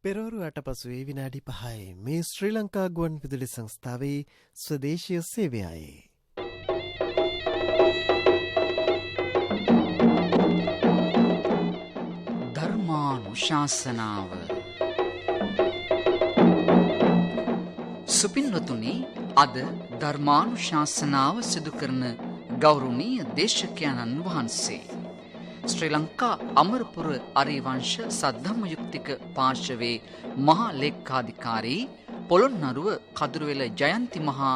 පෙරවරුවට පසුවේ විනාඩි 5යි මේ ශ්‍රී ලංකා ගුවන් විදුලි සංස්ථාවේ ස්වදේශීය සේවයයි. ධර්මානුශාසනාව සුපින්වතුනි, අද ධර්මානුශාසනාව සිදු කරන ගෞරවනීය දේශකයන්න් වහන්සේ ශ්‍රී ලංකා අමරපුර අරිවංශ සද්ධම්ම යුක්තික පාර්ශවයේ මහා ලේක්කාධිකාරී පොළොන්නරුව කදුරුවෙල ජයන්ති මහා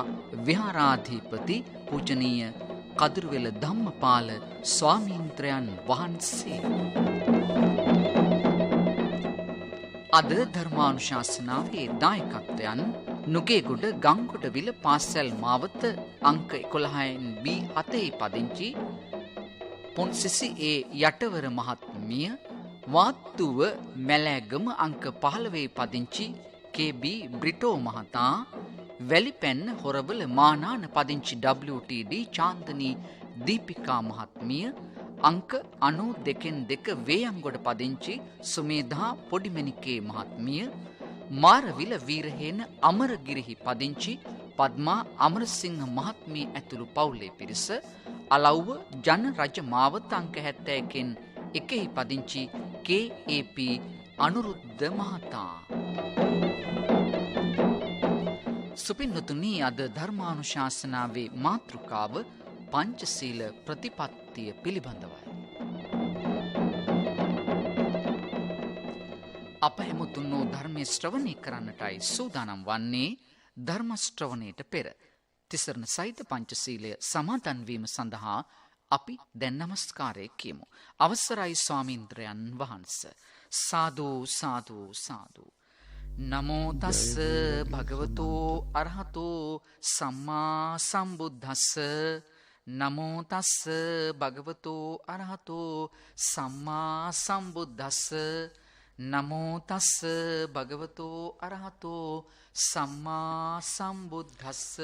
විහාරාධිපති පූජනීය කදුරුවෙල ධම්මපාල ස්වාමීන්ද්‍රයන් වහන්සේ. අද ධර්මානුශාසනාවේ දායකත්වයන් නුගේගොඩ ගංගොඩවිල පාසල් මාවත අංක 11න් B7 පදිංචි පොන්සිසි ඒ යටවර මහත්මිය, වාත්තුව මැලෑගම අංක 15 පදිංචි KB බ්‍රිටෝ මහතා, වැලිපැන්න හොරවල මානාන පදිංචි WTD චාන්දනී දීපිකා මහත්මිය, අංක 92 වේයන්ගොඩ පදිංචි සුමේධා පොඩිමැණිකේ මහත්මිය, මාරවිල වීරහේන අමරගිරිහි පදිංචි පද්මා අමරසිංහ මහත්මිය ඇතුළු පවුලේ පිරිස, අලව්ව ජන රජ මාවත අංක 71න් එකෙහි පදිංචි KAP අනුරුද්ධ මහතා. සුපින්වතුනි, අද ධර්මානුශාසනාවේ මාතෘකාව පංචශීල ප්‍රතිපත්තිය පිළිබඳවයි. අප හැමතුන් ධර්මයේ ශ්‍රවණය කරන්නටයි සූදානම් වන්නේ. ධර්ම ශ්‍රවණයට පෙර තිසරණ සහිත පංචශීලය සමාදන් වීම සඳහා අපි දැන් නමස්කාරය කියමු. අවසරයි ස්වාමීන්ද්‍රයන් වහන්සේ. සාදු සාදු සාදු. නමෝ තස්ස භගවතෝ අරහතෝ සම්මා සම්බුද්දස්ස. නමෝ තස්ස භගවතෝ අරහතෝ සම්මා සම්බුද්දස්ස. නමෝ තස්ස භගවතෝ අරහතෝ සම්මා සම්බුද්දස්ස.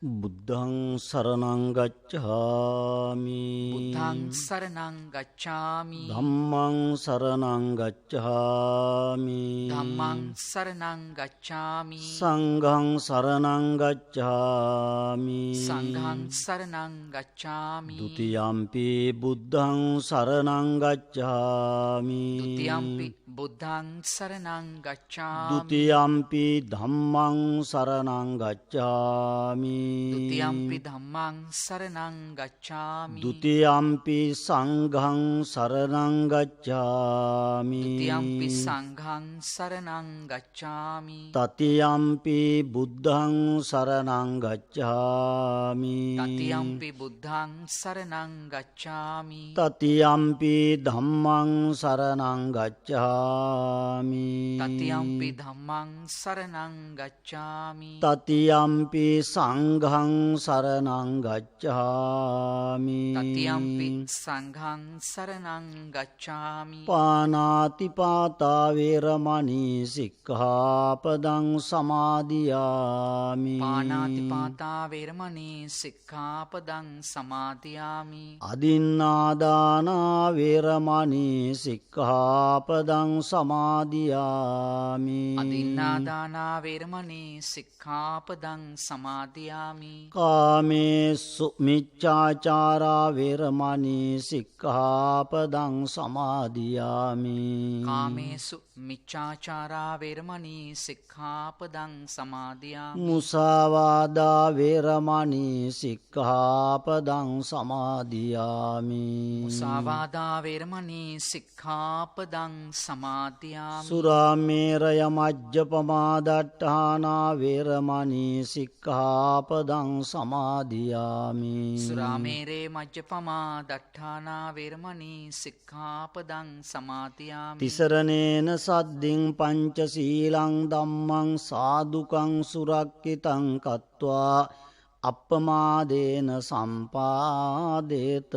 බුද්ධං සරණං ගච්ඡාමි. බුද්ධං සරණං ගච්ඡාමි. ධම්මං සරණං ගච්ඡාමි. ධම්මං සරණං ගච්ඡාමි. සංඝං සරණං ගච්ඡාමි. සංඝං සරණං ගච්ඡාමි. ဒ ුතියම්පි බුද්ධං සරණං ගච්ඡාමි. ဒ ුතියම්පි බුද්ධං සරණං ගච්ඡාමි. ဒ ුතියම්පි ධම්මං සරණං ගච්ඡාමි. ဒ ුතියම්පි ධම්මං සරණං ගච්ඡාමි. ဒ ුතියම්පි සංඝං සරණං ගච්ඡාමි. ဒ ුතියම්පි සංඝං සරණං ගච්ඡාමි. තතියම්පි බුද්ධං සරණං ගච්ඡාමි. තතියම්පි බුද්ධං සරණං ගච්ඡාමි. තතියම්පි ධම්මං සරණං ගච්ඡාමි. තතියම්පි ධම්මං සරණං ගච්ඡාමි. තතියම්පි සංඝං සරණං ගච්ඡාමි. තතියම්පි සංඝං සරණං ගච්ඡාමි. පානාති පාතා වේරමණී සික්ඛාපදං සමාදියාමි. පානාති පාතා වේරමණී සික්ඛාපදං සමාදියාමි. අදින්නාදානා වේරමණී සික්ඛාපදං සමාදියාමි. අදින්නාදානා වේරමණී සික්ඛාපදං සමාදියාමි. කාමේසු මිච්ඡාචාරා වේරමණී සික්ඛාපදං සමාදියාමි. කාමේසු මිච්ඡාචාරා වේරමණී සික්ඛාපදං සමාදියාමි. මුසාවාදා වේරමණී සික්ඛාපදං සමාදියාමි. මුසාවාදා වේරමණී සික්ඛාපදං සමාදියාමි. සුරාමේරය මජ්ජපමාදට්ඨානා වේරමණී සික්ඛාපදං සමාදියාමි. සුරාමේරේ මජ්ජපමා දට්ඨානා වේරමණී සික්ඛාපදං සමාදියාමි. තිසරණේන සද්දින් පංචශීලං ධම්මං සාදුකං සුරක්ඛිතං කତ୍වා අප්පමාදේන සම්පාදේත.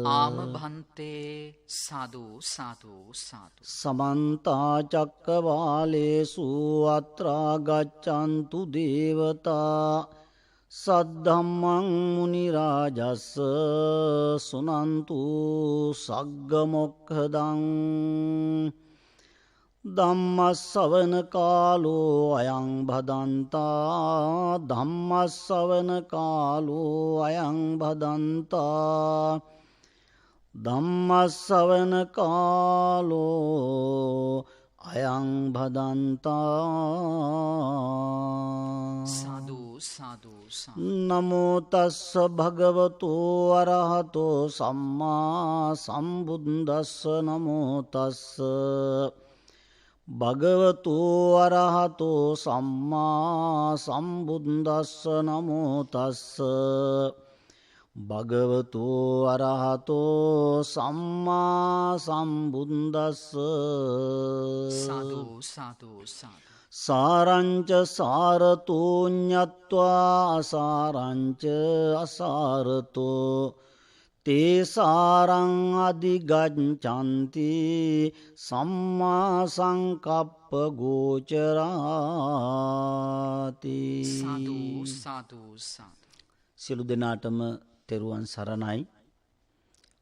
ආම භන්තේ. සාදු සාදු සාදු. සමන්ත චක්කවාලේසු අත්‍රා ගච්ඡන්තු දේවතා සද්ධම්මං මුනි රාජස්ස සුනන්තු සග්ග මොක්ඛදං ධම්මස්සවන කාලෝ අයං භදන්තා ධම්මස්සවන කාලෝ අයං භදන්තා ධම්මස්සවන කාලෝ අයං භදන්තා සාදු සාදු සාදු. නමෝ තස්ස භගවතු අරහතෝ සම්මා සම්බුද්දස්ස නමෝ තස්ස භගවතු අරහතෝ සම්මා සම්බුද්දස්ස නමෝ තස්ස භගවතු අරහතෝ සම්මා සම්බුද්දස්ස. සාදු සාදු සාදු. සාරංච සාරතෝ ඤත්වා අසාරංච අසාරතෝ තේ සාරං අධිගච්ඡanti සම්මා සංකප්ප ගෝචරාති. සාදු සාදු සාදු. සියලු දෙනාටම තෙරුවන් සරණයි.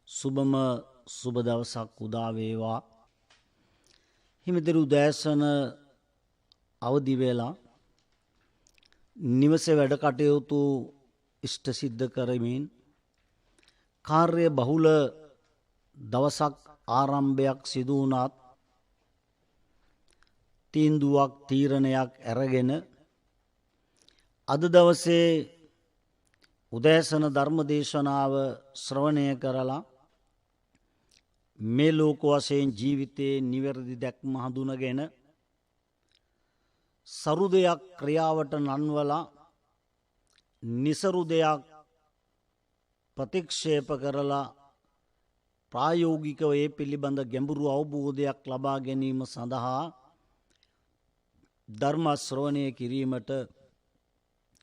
සුබම සුබ දවසක් උදා වේවා. හිමිදිරි උදෑසන අවදි වෙලා නිවසේ වැඩ කටයුතු ඉෂ්ට සිද්ධ කරමින් කාර්ය බහුල දවසක් ආරම්භයක් සිදු වුණත් තීන්දුවක් තීරණයක් අරගෙන අද දවසේ උදෑසන ධර්ම දේශනාව ශ්‍රවණය කරලා මේ ලෝක වශයෙන් ජීවිතයේ නිවැරදි දැක්ම හඳුනගෙන සරු දෙයක් ක්‍රියාවට නන්වලා නිසරු දෙයක් ප්‍රතික්ෂේප කරලා ප්‍රායෝගිකව ඒ පිළිබඳ ගැඹුරු අවබෝධයක් ලබා ගැනීම සඳහා ධර්ම ශ්‍රවණය කිරීමට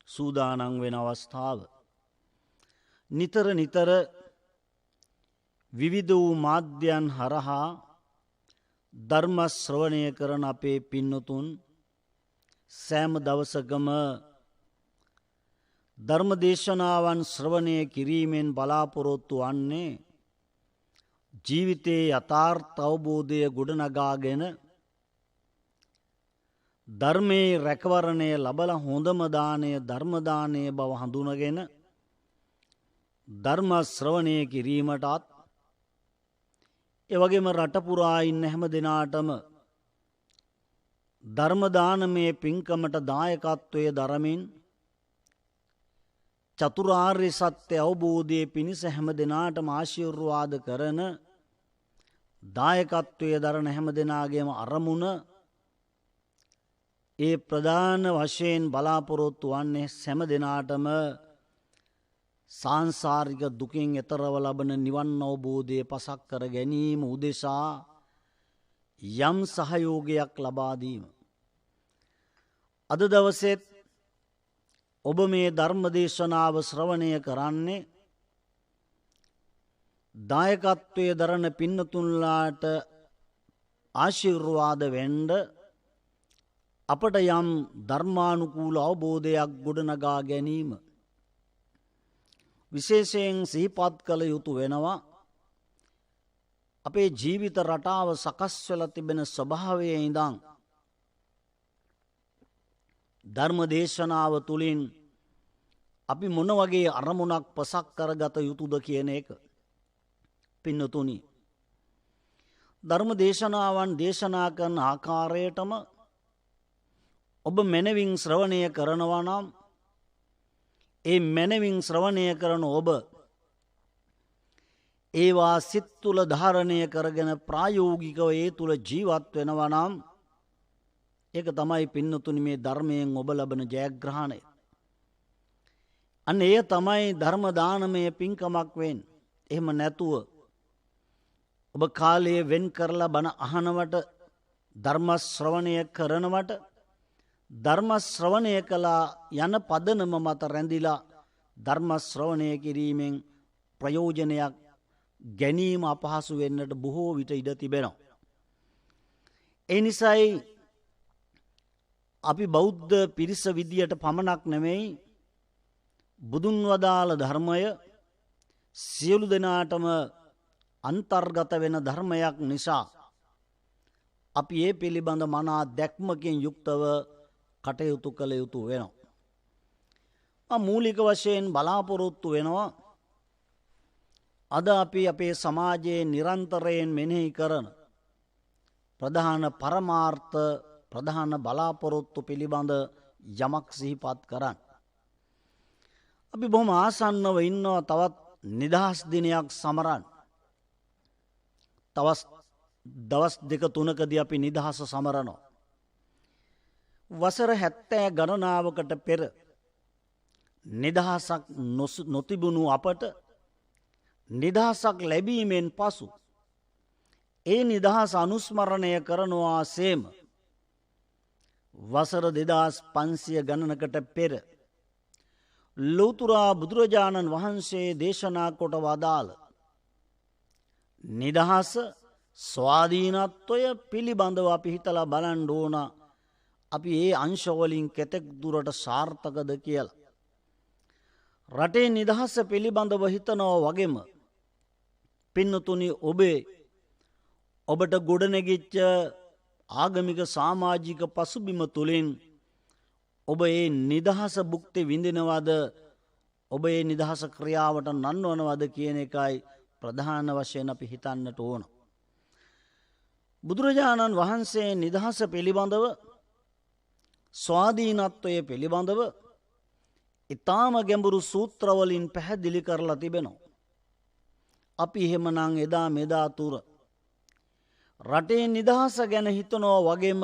සූදානම් වෙන අවස්ථාව. නිතර නිතර විවිධ වූ මාධ්‍යයන් හරහා ධර්ම ශ්‍රවණය කරන අපේ පින්නතුන් සෑම දවසකම ධර්ම දේශනාවන් ශ්‍රවණය කිරීමෙන් බලාපොරොත්තු වන්නේ ජීවිතයේ යථාර්ථ අවබෝධය ගොඩනගාගෙන ධර්මයේ රැකවරණය ලබලා හොඳම දාණය ධර්ම දාණය බව හඳුනගෙන ධර්ම ශ්‍රවණය කිරීමටත් එවැගේම රට පුරා ඉන්න හැම දිනාටම ධර්ම දානමය පින්කමට දායකත්වයේ දරමින් චතුරාර්ය සත්‍ය අවබෝධයේ පිණිස හැම දිනාටම ආශිර්වාද කරන දායකත්වයේ දරන හැම දිනාගේම අරමුණ ඒ ප්‍රධාන වශයෙන් බලාපොරොත්තු වන්නේ හැම දිනාටම සාංසාරික දුකින් එතරව ලබන නිවන් අවබෝධය පසක් කර ගැනීම උදෙසා යම් සහයෝගයක් ලබා දීම. අද දවසේත් ඔබ මේ ධර්ම දේශනාව ශ්‍රවණය කරන්නේ දායකත්වයේ දරන පින්නතුන්ලාට ආශිර්වාද වෙන්න අපට යම් ධර්මානුකූල අවබෝධයක් ගොඩනගා ගැනීම විශේෂයෙන් සිහිපත් කළ යුතු වෙනවා. අපේ ජීවිත රටාව සකස් වෙලා තිබෙන ස්වභාවයේ ඉඳන් ධර්ම දේශනාව තුළින් අපි මොන වගේ අරමුණක් පසක් කරගත යුතුද කියන එක. පින්නතුනි, ධර්ම දේශනාවන් දේශනා කරන ආකාරයටම ඔබ මනවින් ශ්‍රවණය කරනවා නම් ඒ මනවින් ශ්‍රවණය කරන ඔබ ඒවා සිත් තුළ ධාරණය කරගෙන ප්‍රායෝගිකව ඒ තුළ ජීවත් වෙනවා නම් ඒක තමයි පින්නතුනි මේ ධර්මයෙන් ඔබ ලබන ජයග්‍රහණය. අන්න එය තමයි ධර්ම දානමය පින්කමක් වෙන්නේ. එහෙම නැතුව ඔබ කාලය වෙන් කරලා බණ අහනවට ධර්ම ශ්‍රවණය කරනවට ධර්ම ශ්‍රවණය කළා යන පදනම මත රැඳිලා ධර්ම ශ්‍රවණය කිරීමෙන් ප්‍රයෝජනයක් ගැනීම අපහසු වෙන්නට බොහෝ විට ඉඩ තිබෙනවා. ඒ නිසායි අපි බෞද්ධ පිරිස විදියට පමණක් නෙමෙයි බුදුන් වදාළ ධර්මය සියලු දෙනාටම අන්තර්ගත වෙන ධර්මයක් නිසා අපි ඒ පිළිබඳ මනා දැක්මකින් යුක්තව කටයුතු කළ යුතු වෙනවා. මූලික වශයෙන් බලාපොරොත්තු වෙනවා අද අපි අපේ සමාජයේ නිරන්තරයෙන් මෙනෙහි කරන ප්‍රධාන පරමාර්ථ ප්‍රධාන බලාපොරොත්තු පිළිබඳ යමක් සිහිපත් කරන්න. අපි බොහොම ආසන්නව ඉන්නවා තවත් නිදහස් දිනයක් සමරන්න. දවස් 2-3කදී අපි නිදහස සමරනවා. වසර 70 ගණනාවකට පෙර නිදහසක් නොතිබුණු අපට නිදහසක් ලැබීමෙන් පසු ඒ නිදහස අනුස්මරණය කරනවා සේම වසර 2500 ගණනකට පෙර ලෞතුරා බුදුරජාණන් වහන්සේ දේශනා කොට වදාළ නිදහස ස්වාධීනත්වය පිළිබඳව අපි හිතලා බලන්න ඕන අපි ඒ අංශවලින් කෙතෙක් දුරට සාර්ථකද කියලා. රටේ නිදහස පිළිබඳව හිතනවා වගේම පින්නතුනි ඔබට ගොඩනැගිච්ච ආගමික සමාජික පසුබිම තුළින් ඔබ ඒ නිදහස භුක්ති විඳිනවද ඔබ ඒ නිදහස ක්‍රියාවට නංවනවද කියන එකයි ප්‍රධාන වශයෙන් අපි හිතන්නට ඕන. බුදුරජාණන් වහන්සේ නිදහස පිළිබඳව ස්වාධීනත්වය පිළිබඳව ඉතාම ගැඹුරු සූත්‍රවලින් පැහැදිලි කරලා තිබෙනවා. අපි එහෙමනම් එදා මෙදා තුර රටේ නිදහස ගැන හිතනවා වගේම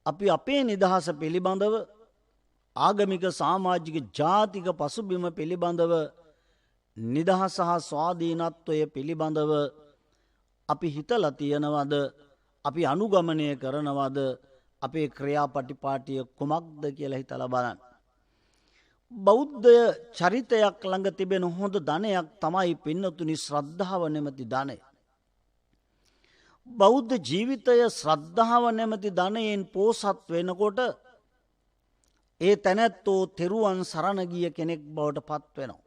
අපි අපේ නිදහස පිළිබඳව ආගමික සමාජික ජාතික පසුබිම පිළිබඳව නිදහස හා ස්වාධීනත්වය පිළිබඳව අපි හිතලා තියනවද අපි අනුගමනය කරනවද අපේ ක්‍රියාපටිපාටිය කුමක්ද කියලා හිතලා බලන්න. බෞද්ධ චරිතයක් ළඟ තිබෙන හොඳ ධනයක් තමයි පින්නතුනි ශ්‍රද්ධාව නැමැති ධනය. බෞද්ධ ජීවිතය ශ්‍රද්ධාව නැමැති ධනයෙන් පෝසත් වෙනකොට ඒ තැනැත්තෝ තෙරුවන් සරණ ගිය කෙනෙක් බවට පත් වෙනවා.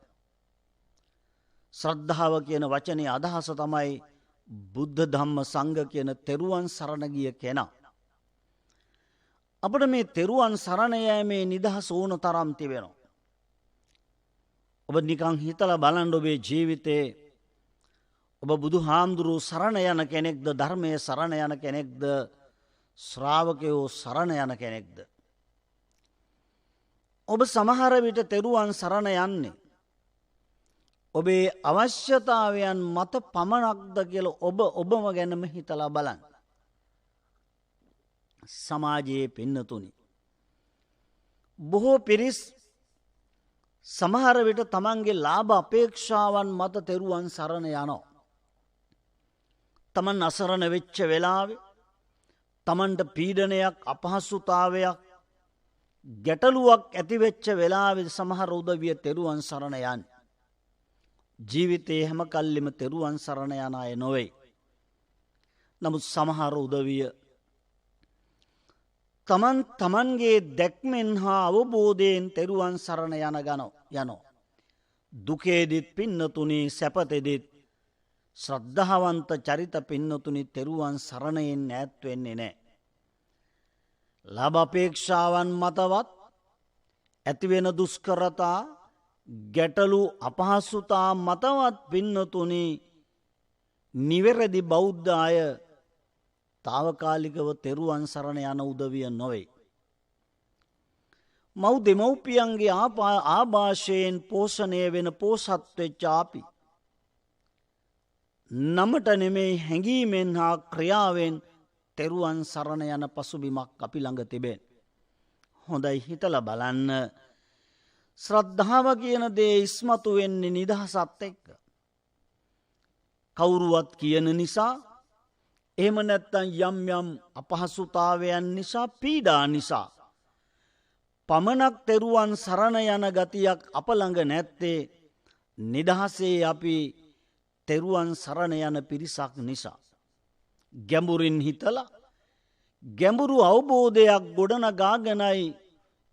ශ්‍රද්ධාව කියන වචනේ අදහස තමයි බුද්ධ ධම්ම සංඝ කියන තෙරුවන් සරණ ගිය කෙනා. අපිට මේ තෙරුවන් සරණ යෑමේ නිදහස ඕන තරම් තිබෙනවා. ඔබ නිකන් හිතලා බලන්න ඔබේ ජීවිතේ ඔබ බුදුහාමුදුරුවෝ සරණ යන කෙනෙක්ද ධර්මයේ සරණ යන කෙනෙක්ද ශ්‍රාවකයෝ සරණ යන කෙනෙක්ද? ඔබ සමහර විට තෙරුවන් සරණ යන්නේ ඔබේ අවශ්‍යතාවයන් මත පමණක්ද කියලා ඔබම ගැනම හිතලා බලන්න. සමාජයේ පින්නතුනි බොහෝ පිරිස් සමහර විට තමන්ගේ ලාභ අපේක්ෂාවන් මත තෙරුවන් සරණ යනවා. තමන් අසරණ වෙච්ච වෙලාවේ තමන්ට පීඩනයක් අපහසුතාවයක් ගැටලුවක් ඇති වෙච්ච වෙලාවේ සමහර උදවිය තෙරුවන් සරණ යන්නේ. ජීවිතේ හැම කල්ලිම තෙරුවන් සරණ යන අය නොවේ. නමුත් සමහර උදවිය තමන්ගේ දැක්මෙන් හා අවබෝධයෙන් තෙරුවන් සරණ යනවා. දුකේදිත් පින්නතුනි සැපතෙදිත් ශ්‍රද්ධාවන්ත චරිත පින්නතුනි තෙරුවන් සරණයෙන් ඈත් වෙන්නේ නැහැ. ලාභ අපේක්ෂාවන් මතවත් ඇතිවෙන දුෂ්කරතා ගැටලු අපහසුතා මතවත් පින්නතුනි නිවැරදි බෞද්ධ අය తాවකාලිකව තෙරුවන් සරණ යන උදවිය නොවේ. මව් දෙමව්පියන්ගේ ආభాෂයෙන් පෝෂණය වෙන පෝසත් වෙච්ච අපි නමට නෙමෙයි හැඟීමෙන් හා ක්‍රියාවෙන් තෙරුවන් සරණ යන පසුබිමක් අපි ළඟ තිබෙන. හොඳයි හිතලා බලන්න ශ්‍රද්ධාව කියන දේ ඉස්මතු වෙන්නේ නිදහසත් එක්ක. කවුරුවත් කියන නිසා එහෙම නැත්නම් යම් අපහසුතාවයන් නිසා පීඩා නිසා පමණක් තෙරුවන් සරණ යන ගතියක් අප ළඟ නැත්තේ නිදහසේ අපි තෙරුවන් සරණ යන පිරිසක් නිසා. ගැඹුරින් හිතලා ගැඹුරු අවබෝධයක් ගොඩනගාගෙනයි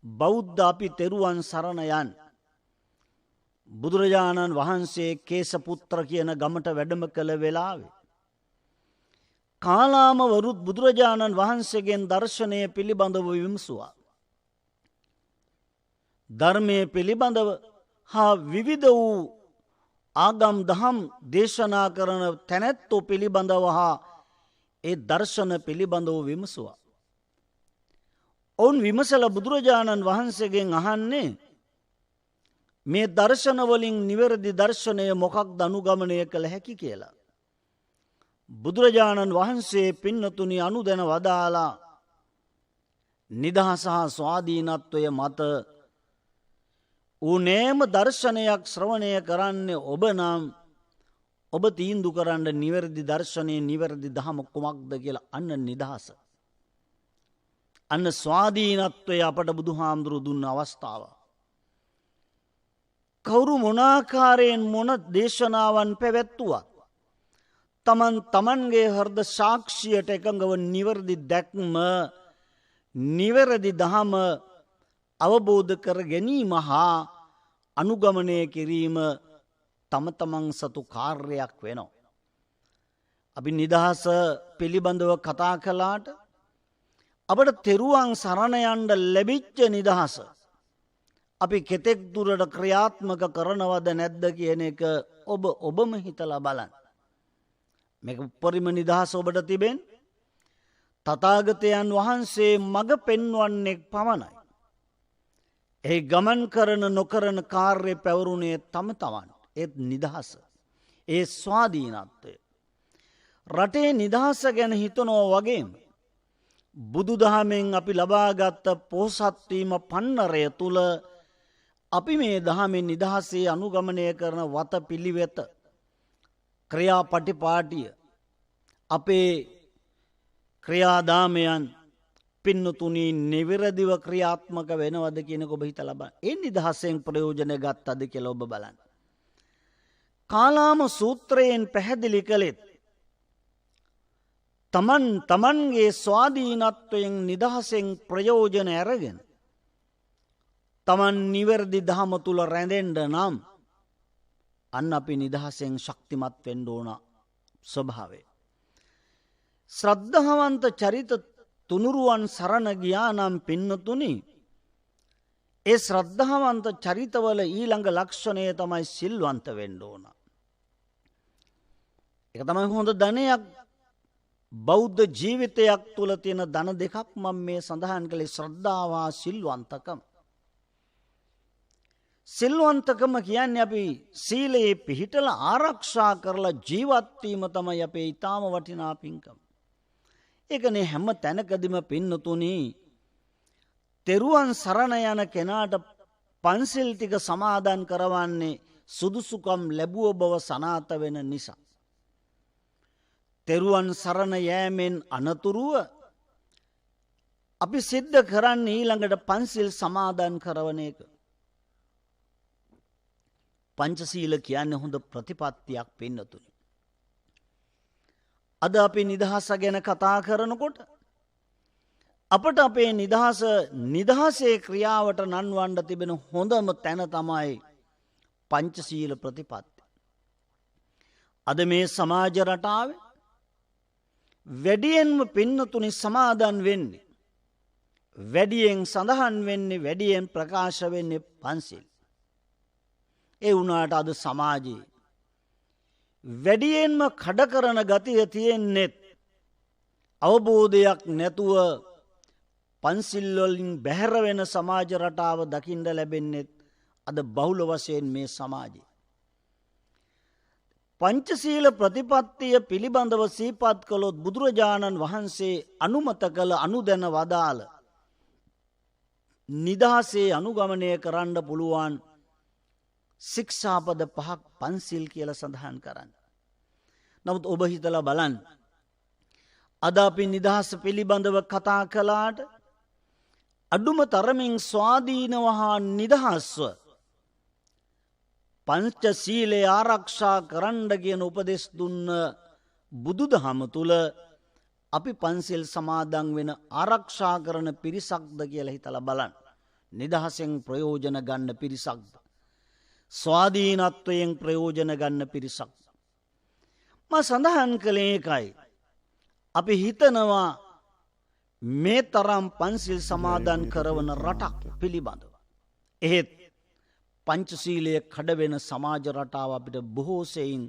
බෞද්ධ අපි තෙරුවන් සරණ යන්. බුදුරජාණන් වහන්සේ කේසපුත්‍ර කියන ගමට වැඩම කළ වෙලාවේ කාලාම වරුත් බුදුරජාණන් වහන්සේගෙන් දර්ශනය පිළිබඳව විමසුවා. ධර්මය පිළිබඳව හා විවිධ වූ ආගම් දහම් දේශනා කරන තැනැත්තෝ පිළිබඳව හා ඒ දර්ශන පිළිබඳව විමසුවා. ඔවුන් විමසල බුදුරජාණන් වහන්සේගෙන් අහන්නේ මේ දර්ශනවලින් නිවැරදි දර්ශනය මොකක්ද අනුගමනය කළ හැකි කියලා. බුදුරජාණන් වහන්සේ පින්නතුනි අනුදැන වදාලා නිදහස හා ස්වාධීනත්වය මත ඕනෑම දර්ශනයක් ශ්‍රවණය කරන්නේ ඔබ නම් ඔබ තීන්දු කරන්න නිවැරදි දර්ශනය නිවැරදි දහම කුමක්ද කියලා අන්න නිදහස. අන්න ස්වාධීනත්වය අපට බුදුහාමුදුරු දුන්න අවස්ථාව. කවුරු මොනාකාරයෙන් මොන දේශනාවන් පැවැත්තුවත් තමන්ගේ හෘද සාක්ෂියට එකඟව නිවැරදි දැක්ම නිවැරදි දහම අවබෝධ කර ගැනීම හා අනුගමනය කිරීම තමන් සතු කාර්යයක් වෙනවා. අපි නිදහස පිළිබඳව කතා කළාට අපට තෙරුවන් සරණ යන්න ලැබිච්ච නිදහස අපි කෙතෙක් දුරට ක්‍රියාත්මක කරනවද නැද්ද කියන එක ඔබම හිතලා බලන්න. මේක උපරිම නිදහස ඔබට තිබෙන තථාගතයන් වහන්සේ මඟ පෙන්වන්නෙක් පමණයි. ඒ ගමන් කරන නොකරන කාර්ය පැවරුණේ තම තමන්. ඒත් නිදහස. ඒ ස්වාධීනත්වය. රටේ නිදහස ගැන හිතනෝ වගේම බුදුදහමෙන් අපි ලබාගත් පොහොසත්වීම පන්නරය තුල අපි මේ දහමෙන් නිදහසේ අනුගමනය කරන වත පිළිවෙත ක්‍රියාපටිපාටිය අපේ ක්‍රියාදාමයන් පින්නතුනි නිවැරදිව ක්‍රියාත්මක වෙනවද කියන ඔබ හිතලා බලන්න. ඒ නිදහසෙන් ප්‍රයෝජන ගත්තද කියලා ඔබ බලන්න. කාලාම සූත්‍රයෙන් පැහැදිලි කළෙත් තමන්ගේ ස්වාධීනත්වයෙන් නිදහසෙන් ප්‍රයෝජන අරගෙන තමන් නිවැරදි දහම තුල රැඳෙන්න නම් අන්න අපි නිදහසෙන් ශක්තිමත් වෙන්න ඕන ස්වභාවය. ශ්‍රද්ධාවන්ත චරිත තුනුරුවන් සරණ ගියා නම් පින්නතුනි ඒ ශ්‍රද්ධාවන්ත චරිතවල ඊළඟ ලක්ෂණය තමයි සිල්වන්ත වෙන්න ඕන. ඒක තමයි හොඳ ධනයක්. බෞද්ධ ජීවිතයක් තුළ තියෙන ධන දෙකක් මම මේ සඳහන් කළේ ශ්‍රද්ධාව හා සිල්වන්තකම. සිල්වන්තකම කියන්නේ අපි සීලයේ පිහිටලා ආරක්ෂා කරලා ජීවත් වීම තමයි අපේ ඊටාම වටිනා පින්කම. ඒකනේ හැම තැනකදීම පින්නතුනි තෙරුවන් සරණ යන කෙනාට පන්සිල් ටික සමාදන් කරවන්නේ සුදුසුකම් ලැබුව බව සනාත වෙන නිසා. තෙරුවන් සරණ යෑමෙන් අනතුරුව අපි සිද්ධ කරන්නේ ඊළඟට පන්සිල් සමාදන් කරවන එක. පංචශීල කියන්නේ හොඳ ප්‍රතිපත්තියක් පින්නතුනි. අද අපි නිදහස ගැන කතා කරනකොට අපට අපේ නිදහසේ ක්‍රියාවට නන්වන්න තිබෙන හොඳම තැන තමයි පංචශීල ප්‍රතිපත්ති. අද මේ සමාජ රටාවේ වැඩියෙන්ම පින්නතුනි සමාදන් වෙන්නේ වැඩියෙන් සඳහන් වෙන්නේ වැඩියෙන් ප්‍රකාශ වෙන්නේ පන්සිල්. ඒ වුණාට අද සමාජයේ වැඩියෙන්ම කඩ කරන ගතිය තියෙන්නේ අවබෝධයක් නැතුව පන්සිල් වලින් බැහැර වෙන සමාජ රටාව දකින්න ලැබෙන්නේ අද බහුල වශයෙන් මේ සමාජයේ. පංචශීල ප්‍රතිපත්තිය පිළිබඳව සිහිපත් කළොත් බුදුරජාණන් වහන්සේ අනුමත කළ අනුදැන වදාළ නිදහසේ අනුගමනය කරන්න පුළුවන් ශික්ෂාපද 5ක් පන්සිල් කියලා සඳහන් කරන්න. නමුත් ඔබ හිතලා බලන්න. අද අපි නිදහස පිළිබඳව කතා කළාට අඩුම තරමින් ස්වාධීනව හා නිදහස්ව පංචශීලය ආරක්ෂා කරන්න කියන උපදෙස් දුන්න බුදුදහම තුල අපි පන්සිල් සමාදන් වෙන ආරක්ෂා කරන පිරිසක්ද කියලා හිතලා බලන්න. නිදහසෙන් ප්‍රයෝජන ගන්න පිරිසක්ද? ස්වාධීනත්වයෙන් ප්‍රයෝජන ගන්න පිරිසක්. මා සඳහන් කළේ එකයි. අපි හිතනවා මේ තරම් පන්සිල් සමාදන් කරවන රටක් පිළිබඳව. එහෙත් පංචශීලය කඩවෙන සමාජ රටාව අපිට බොහෝ සෙයින්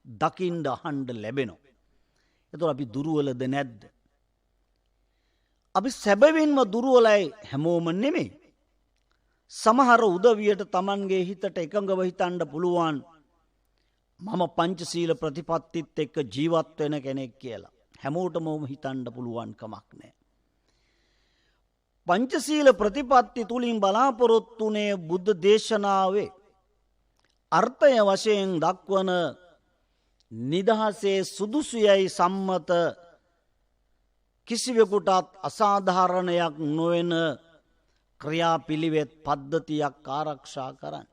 දකින්න අහන්න ලැබෙනවා. එතකොට අපි දුර්වලද නැද්ද? අපි සැබවින්ම දුර්වලයි හැමෝම නෙමෙයි. සමහර උදවියට Tamanගේ හිතට එකඟව හිතන්න පුළුවන් මම පංචශීල ප්‍රතිපත්තිත් එක්ක ජීවත් වෙන කෙනෙක් කියලා. හැමෝටම හිතන්න පුළුවන් කමක් නැහැ. පංචශීල ප්‍රතිපත්ති තුලින් බලාපොරොත්තුනේ බුද්ධ දේශනාවේ අර්ථය වශයෙන් දක්වන නිදහසේ සුදුසුයයි සම්මත කිසිවෙකුටත් අසාධාරණයක් නොවන ක්‍රියාපිළිවෙත් පද්ධතියක් ආරක්ෂා කරන්න.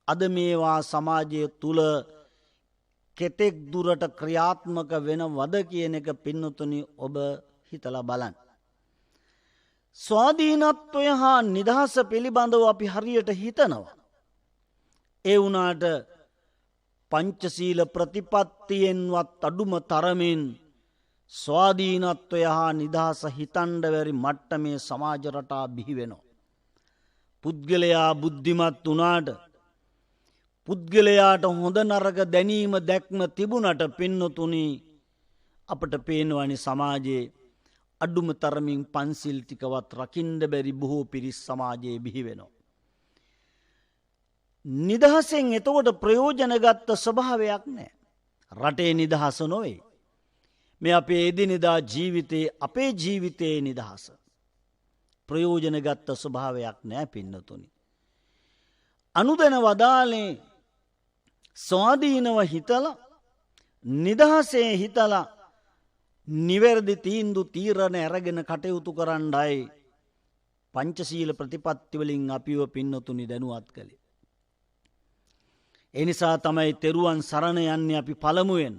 අද මේවා සමාජය තුල කෙතෙක් දුරට ක්‍රියාත්මක වෙනවද කියන එක පින්නතුනි ඔබ හිතලා බලන්න. ස්වාධීනත්වය හා නිදහස පිළිබඳව අපි හරියට හිතනවා. ඒ වුණාට පංචශීල ප්‍රතිපත්තියෙන්වත් අඩුම තරමින් ස්වාධීනත්වය හා නිදහස හිතන්න බැරි මට්ටමේ සමාජ රටා බිහි වෙනවා. පුද්ගලයා බුද්ධිමත් වුණාට පුද්ගලයාට හොඳ නරක දැනීම දැක්ම තිබුණට පින්නතුනි අපට පේනවනි සමාජයේ අඩුම තරමින් පන්සිල් ටිකවත් රකින්න බැරි බොහෝ පිරිස් සමාජයේ බිහි වෙනවා. නිදහසෙන් එතකොට ප්‍රයෝජන ගත්ත ස්වභාවයක් නැහැ. රටේ නිදහස නොවේ. මේ අපේ එදිනෙදා ජීවිතයේ අපේ ජීවිතයේ නිදහස. ප්‍රයෝජන ගත්ත ස්වභාවයක් නැහැ පින්නතුනි. අනුදැන වදාලේ ස්වාධීනව හිතලා නිදහසේ හිතලා නිවැරදි තීන්දුව තීරණ අරගෙන කටයුතු කරන්නයි පංචශීල ප්‍රතිපත්ති වලින් අපිව පින්නතුනි දැනුවත් කළේ. ඒ නිසා තමයි තෙරුවන් සරණ යන්නේ අපි පළමුවෙන්.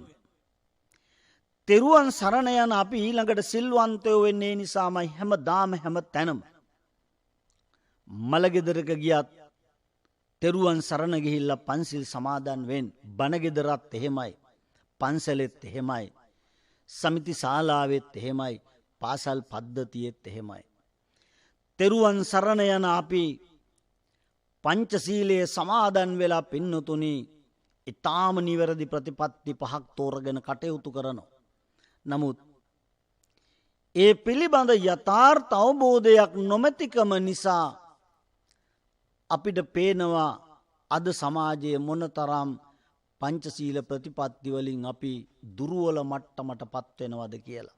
තෙරුවන් සරණ යන අපි ඊළඟට සිල්වන්තයෝ වෙන්නේ ඒ නිසාමයි හැමදාම හැම තැනම. මලගෙදරක ගියත් තෙරුවන් සරණ ගිහිල්ලා පන්සිල් සමාදන් වෙන්න. බණගෙදරත් එහෙමයි. පන්සලෙත් එහෙමයි. සමිති ශාලාවෙත් එහෙමයි. පාසල් පද්ධතියෙත් එහෙමයි. තෙරුවන් සරණ යන අපි පංචශීලයේ සමාදන් වෙලා පින්නතුනි ඊටාම නිවැරදි ප්‍රතිපත්ති පහක් තෝරගෙන කටයුතු කරනවා. නමුත් ඒ පිළිබඳ යථාර්ථ අවබෝධයක් නොමැතිකම නිසා අපිට පේනවා අද සමාජයේ මොනතරම් පංචශීල ප්‍රතිපත්ති වලින් අපි දුර්වල මට්ටමටපත් වෙනවද කියලා.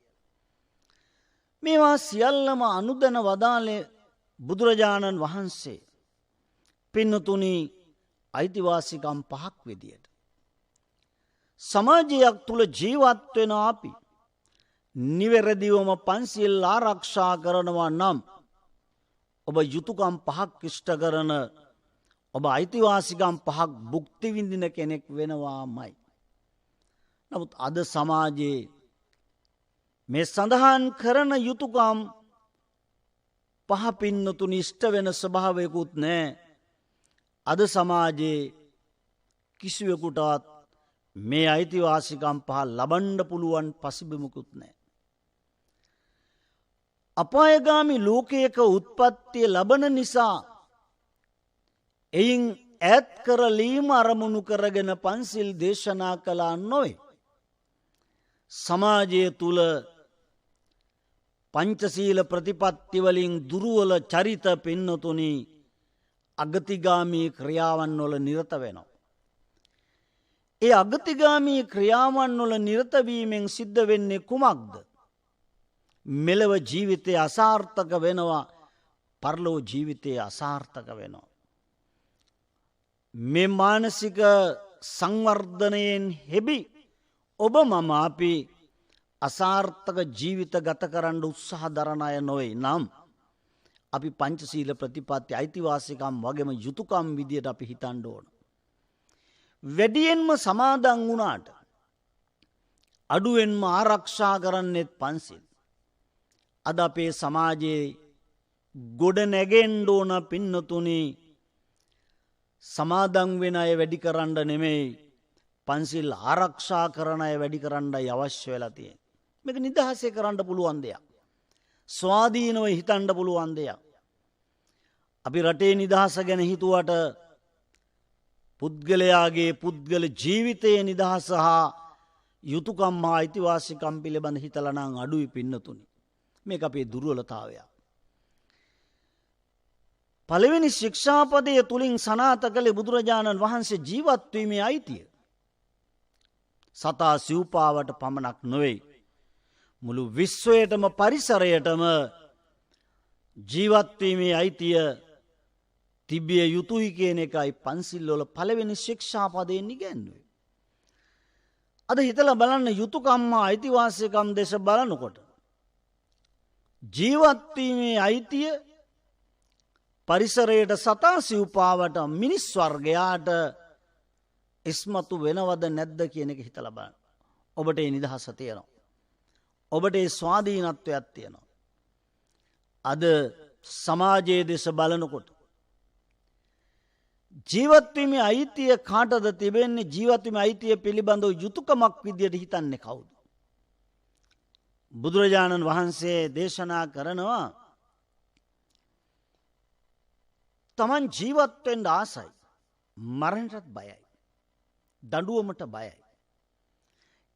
මේවා සියල්ලම අනුදැන වදාළේ බුදුරජාණන් වහන්සේ පින්නතුනි අයිතිවාසිකම් පහක් විදියට. සමාජයක් තුල ජීවත් වෙන අපි නිවැරදිවම පන්සිල් ආරක්ෂා කරනවා නම් ඔබ යුතුයකම් පහක් ඉෂ්ට කරන ඔබ අයිතිවාසිකම් පහක් භුක්ති විඳින කෙනෙක් වෙනවාමයි. නමුත් අද සමාජයේ මේ සඳහන් කරන යුතුයකම් පහ පින්නතුනි ඉෂ්ට වෙන ස්වභාවයකුත් නැහැ. අද සමාජයේ කිසිවෙකුටවත් මේ අයිතිවාසිකම් පහ ලබන්න පුළුවන් පසුබිමකුත් නැහැ. අපායගාමි ලෝකයක උත්පත්තිය ලබන නිසා එයින් ඈත් කරලීම අරමුණු කරගෙන පන්සිල් දේශනා කළා නොවේ. සමාජය තුල පංචශීල ප්‍රතිපත්ති වලින් දුර්වල චරිත පින්නතුනි අගතිගාමී ක්‍රියාවන් වල නිරත වෙනවා. ඒ අගතිගාමී ක්‍රියාවන් වල නිරත වීමෙන් සිද්ධ වෙන්නේ කුමක්ද? මෙලව ජීවිතය අසාර්ථක වෙනවා, පරලෝ ජීවිතය අසාර්ථක වෙනවා. මේ මානසික සංවර්ධනයෙන් හෙබි ඔබ මම අපි අසාර්ථක ජීවිත ගත කරන්න උත්සාහ දරන අය නොවේ නම් අපි පංචශීල ප්‍රතිපත්ති අයිතිවාසිකම් වගේම යුතුයකම් විදියට අපි හිතන්න ඕන. වැඩියෙන්ම සමාදන් වුණාට අඩුවෙන්ම ආරක්ෂා කරන්නෙත් පන්සිල්. අද අපේ සමාජයේ ගොඩ නැගෙන්න ඕන පින්නතුනි සමාදන් වෙන අය වැඩි කරන්න නෙමෙයි පන්සිල් ආරක්ෂා කරන අය වැඩි කරන්නයි අවශ්‍ය වෙලා තියෙන්නේ. මේක නිදහසේ කරන්න පුළුවන් දෙයක්. ස්වාධීනව හිතන්න පුළුවන් දෙයක්. අපි රටේ නිදහස ගැන හිතුවට පුද්ගලයාගේ පුද්ගල ජීවිතයේ නිදහස හා යුතුකම් හා අයිතිවාසිකම් පිළිබඳ හිතලා නම් අඩුයි පින්නතුනි. මේක අපේ දුර්වලතාවය. පළවෙනි ශික්ෂාපදය තුලින් සනාථ කළේ බුදුරජාණන් වහන්සේ ජීවත් වීමේ අයිතිය. සතා සිව්පාවට පමණක් නොවේ. මුළු විශ්වයටම පරිසරයටම ජීවත් වීමේ අයිතිය තිබිය යුතුයි කියන එකයි පන්සිල් වල පළවෙනි ශික්ෂාපදයෙන් ඉගැන්වුවේ. අද හිතලා බලන්න යුතුයකම් හා අයිතිවාසිකම් දෙස බලනකොට ජීවත් වීමේ අයිතිය පරිසරයට සතා සිව්පාවට මිනිස් වර්ගයාට ඉස්මතු වෙනවද නැද්ද කියන එක හිතලා බලන්න. ඔබට ඒ නිදහස තියෙනවා. ඔබට ඒ ස්වාධීනත්වයක් තියෙනවා. අද සමාජයේ දෙස බලනකොට ජීවත්වීමේ අයිතිය කාටද තිබෙන්නේ? ජීවත්වීමේ අයිතිය පිළිබඳව යුතුයකමක් විදියට හිතන්නේ කවුද? බුදුරජාණන් වහන්සේ දේශනා කරනවා තමන් ජීවත් වෙන්න ආසයි, මරණයටත් බයයි, දඬුවමට බයයි.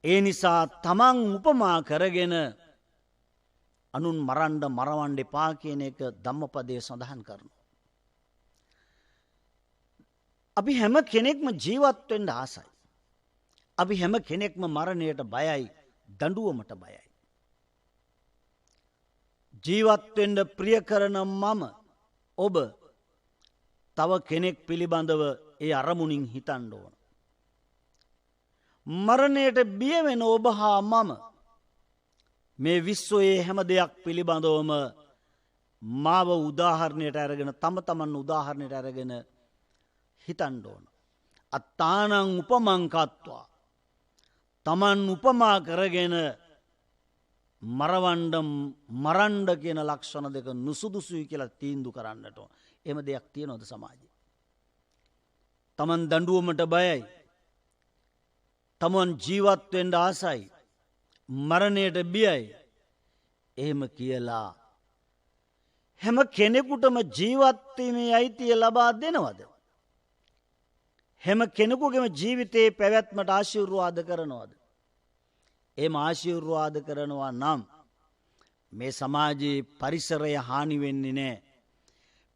ඒ නිසා තමන් උපමා කරගෙන අනුන් මරවන්න එපා කියන එක ධම්මපදයේ සඳහන් කරනවා. අපි හැම කෙනෙක්ම ජීවත් වෙන්න ආසයි. අපි හැම කෙනෙක්ම මරණයට බයයි, දඬුවමට බයයි. ජීවත් වෙන්න ප්‍රිය කරන මම ඔබ තව කෙනෙක් පිළිබඳව ඒ අරමුණින් හිතන්න ඕන. මරණයට බිය වෙන ඔබ හා මම මේ විශ්වයේ හැම දෙයක් පිළිබඳවම මාව උදාහරණයට අරගෙන තම තමන් උදාහරණයට අරගෙන හිතන්න ඕන. අත්තානං උපමං කତ୍වා තමන් උපමා කරගෙන මරන්න කියන ලක්ෂණ දෙක නුසුදුසුයි කියලා තීන්දුව කරන්නට ඕන. එහෙම දෙයක් තියෙනවද සමාජයේ? තමන් දඬුවමට බයයි. තමන් ජීවත් වෙන්න ආසයි. මරණයට බියයි. එහෙම කියලා හැම කෙනෙකුටම ජීවත් වීමේ අයිතිය ලබා දෙනවද? හැම කෙනෙකුගේම ජීවිතේ පැවැත්මට ආශිර්වාද කරනවද? එහෙම ආශිර්වාද කරනවා නම් මේ සමාජයේ පරිසරය හානි වෙන්නේ නැහැ.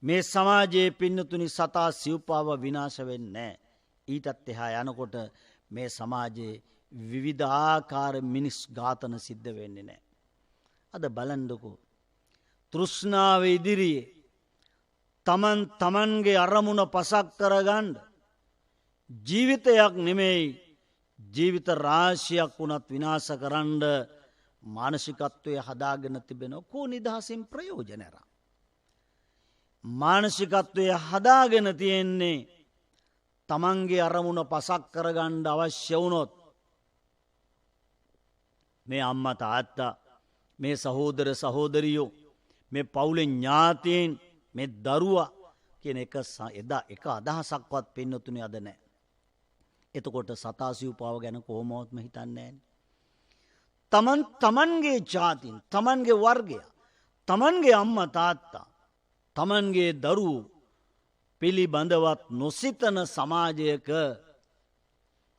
මේ සමාජයේ පින්නතුනි සතා සිව්පාව විනාශ වෙන්නේ නැහැ. ඊටත් එහා යනකොට මේ සමාජයේ විවිධාකාර මිනිස් ඝාතන සිද්ධ වෙන්නේ නැහැ. අද බලන්නකෝ තෘෂ්ණාව ඉදිරියේ තමන්ගේ අරමුණ පසක් කරගන්න ජීවිතයක් නෙමෙයි ජීවිත රාශියක් වුණත් විනාශ කරන්න මානසිකත්වය හදාගෙන තිබෙන කෝ නිදහසින් ප්‍රයෝජන අරන්. මානසිකත්වය හදාගෙන තියෙන්නේ තමන්ගේ අරමුණ පසක් කරගන්න අවශ්‍ය වුණොත් මේ අම්මා තාත්තා, මේ සහෝදර සහෝදරියෝ, මේ පවුලේ ඥාතීන්, මේ දරුවා කියන එක අදහසක්වත් පින්නතුනේ අද නැහැ. එතකොට සතා සිව්පාව ගැන කොහොමවත්ම හිතන්නේ නැහැ. තමන්ගේ ජාතින්, තමන්ගේ වර්ගය, තමන්ගේ අම්මා තාත්තා, තමන්ගේ දරුවෝ පිළිබඳවත් නොසිතන සමාජයක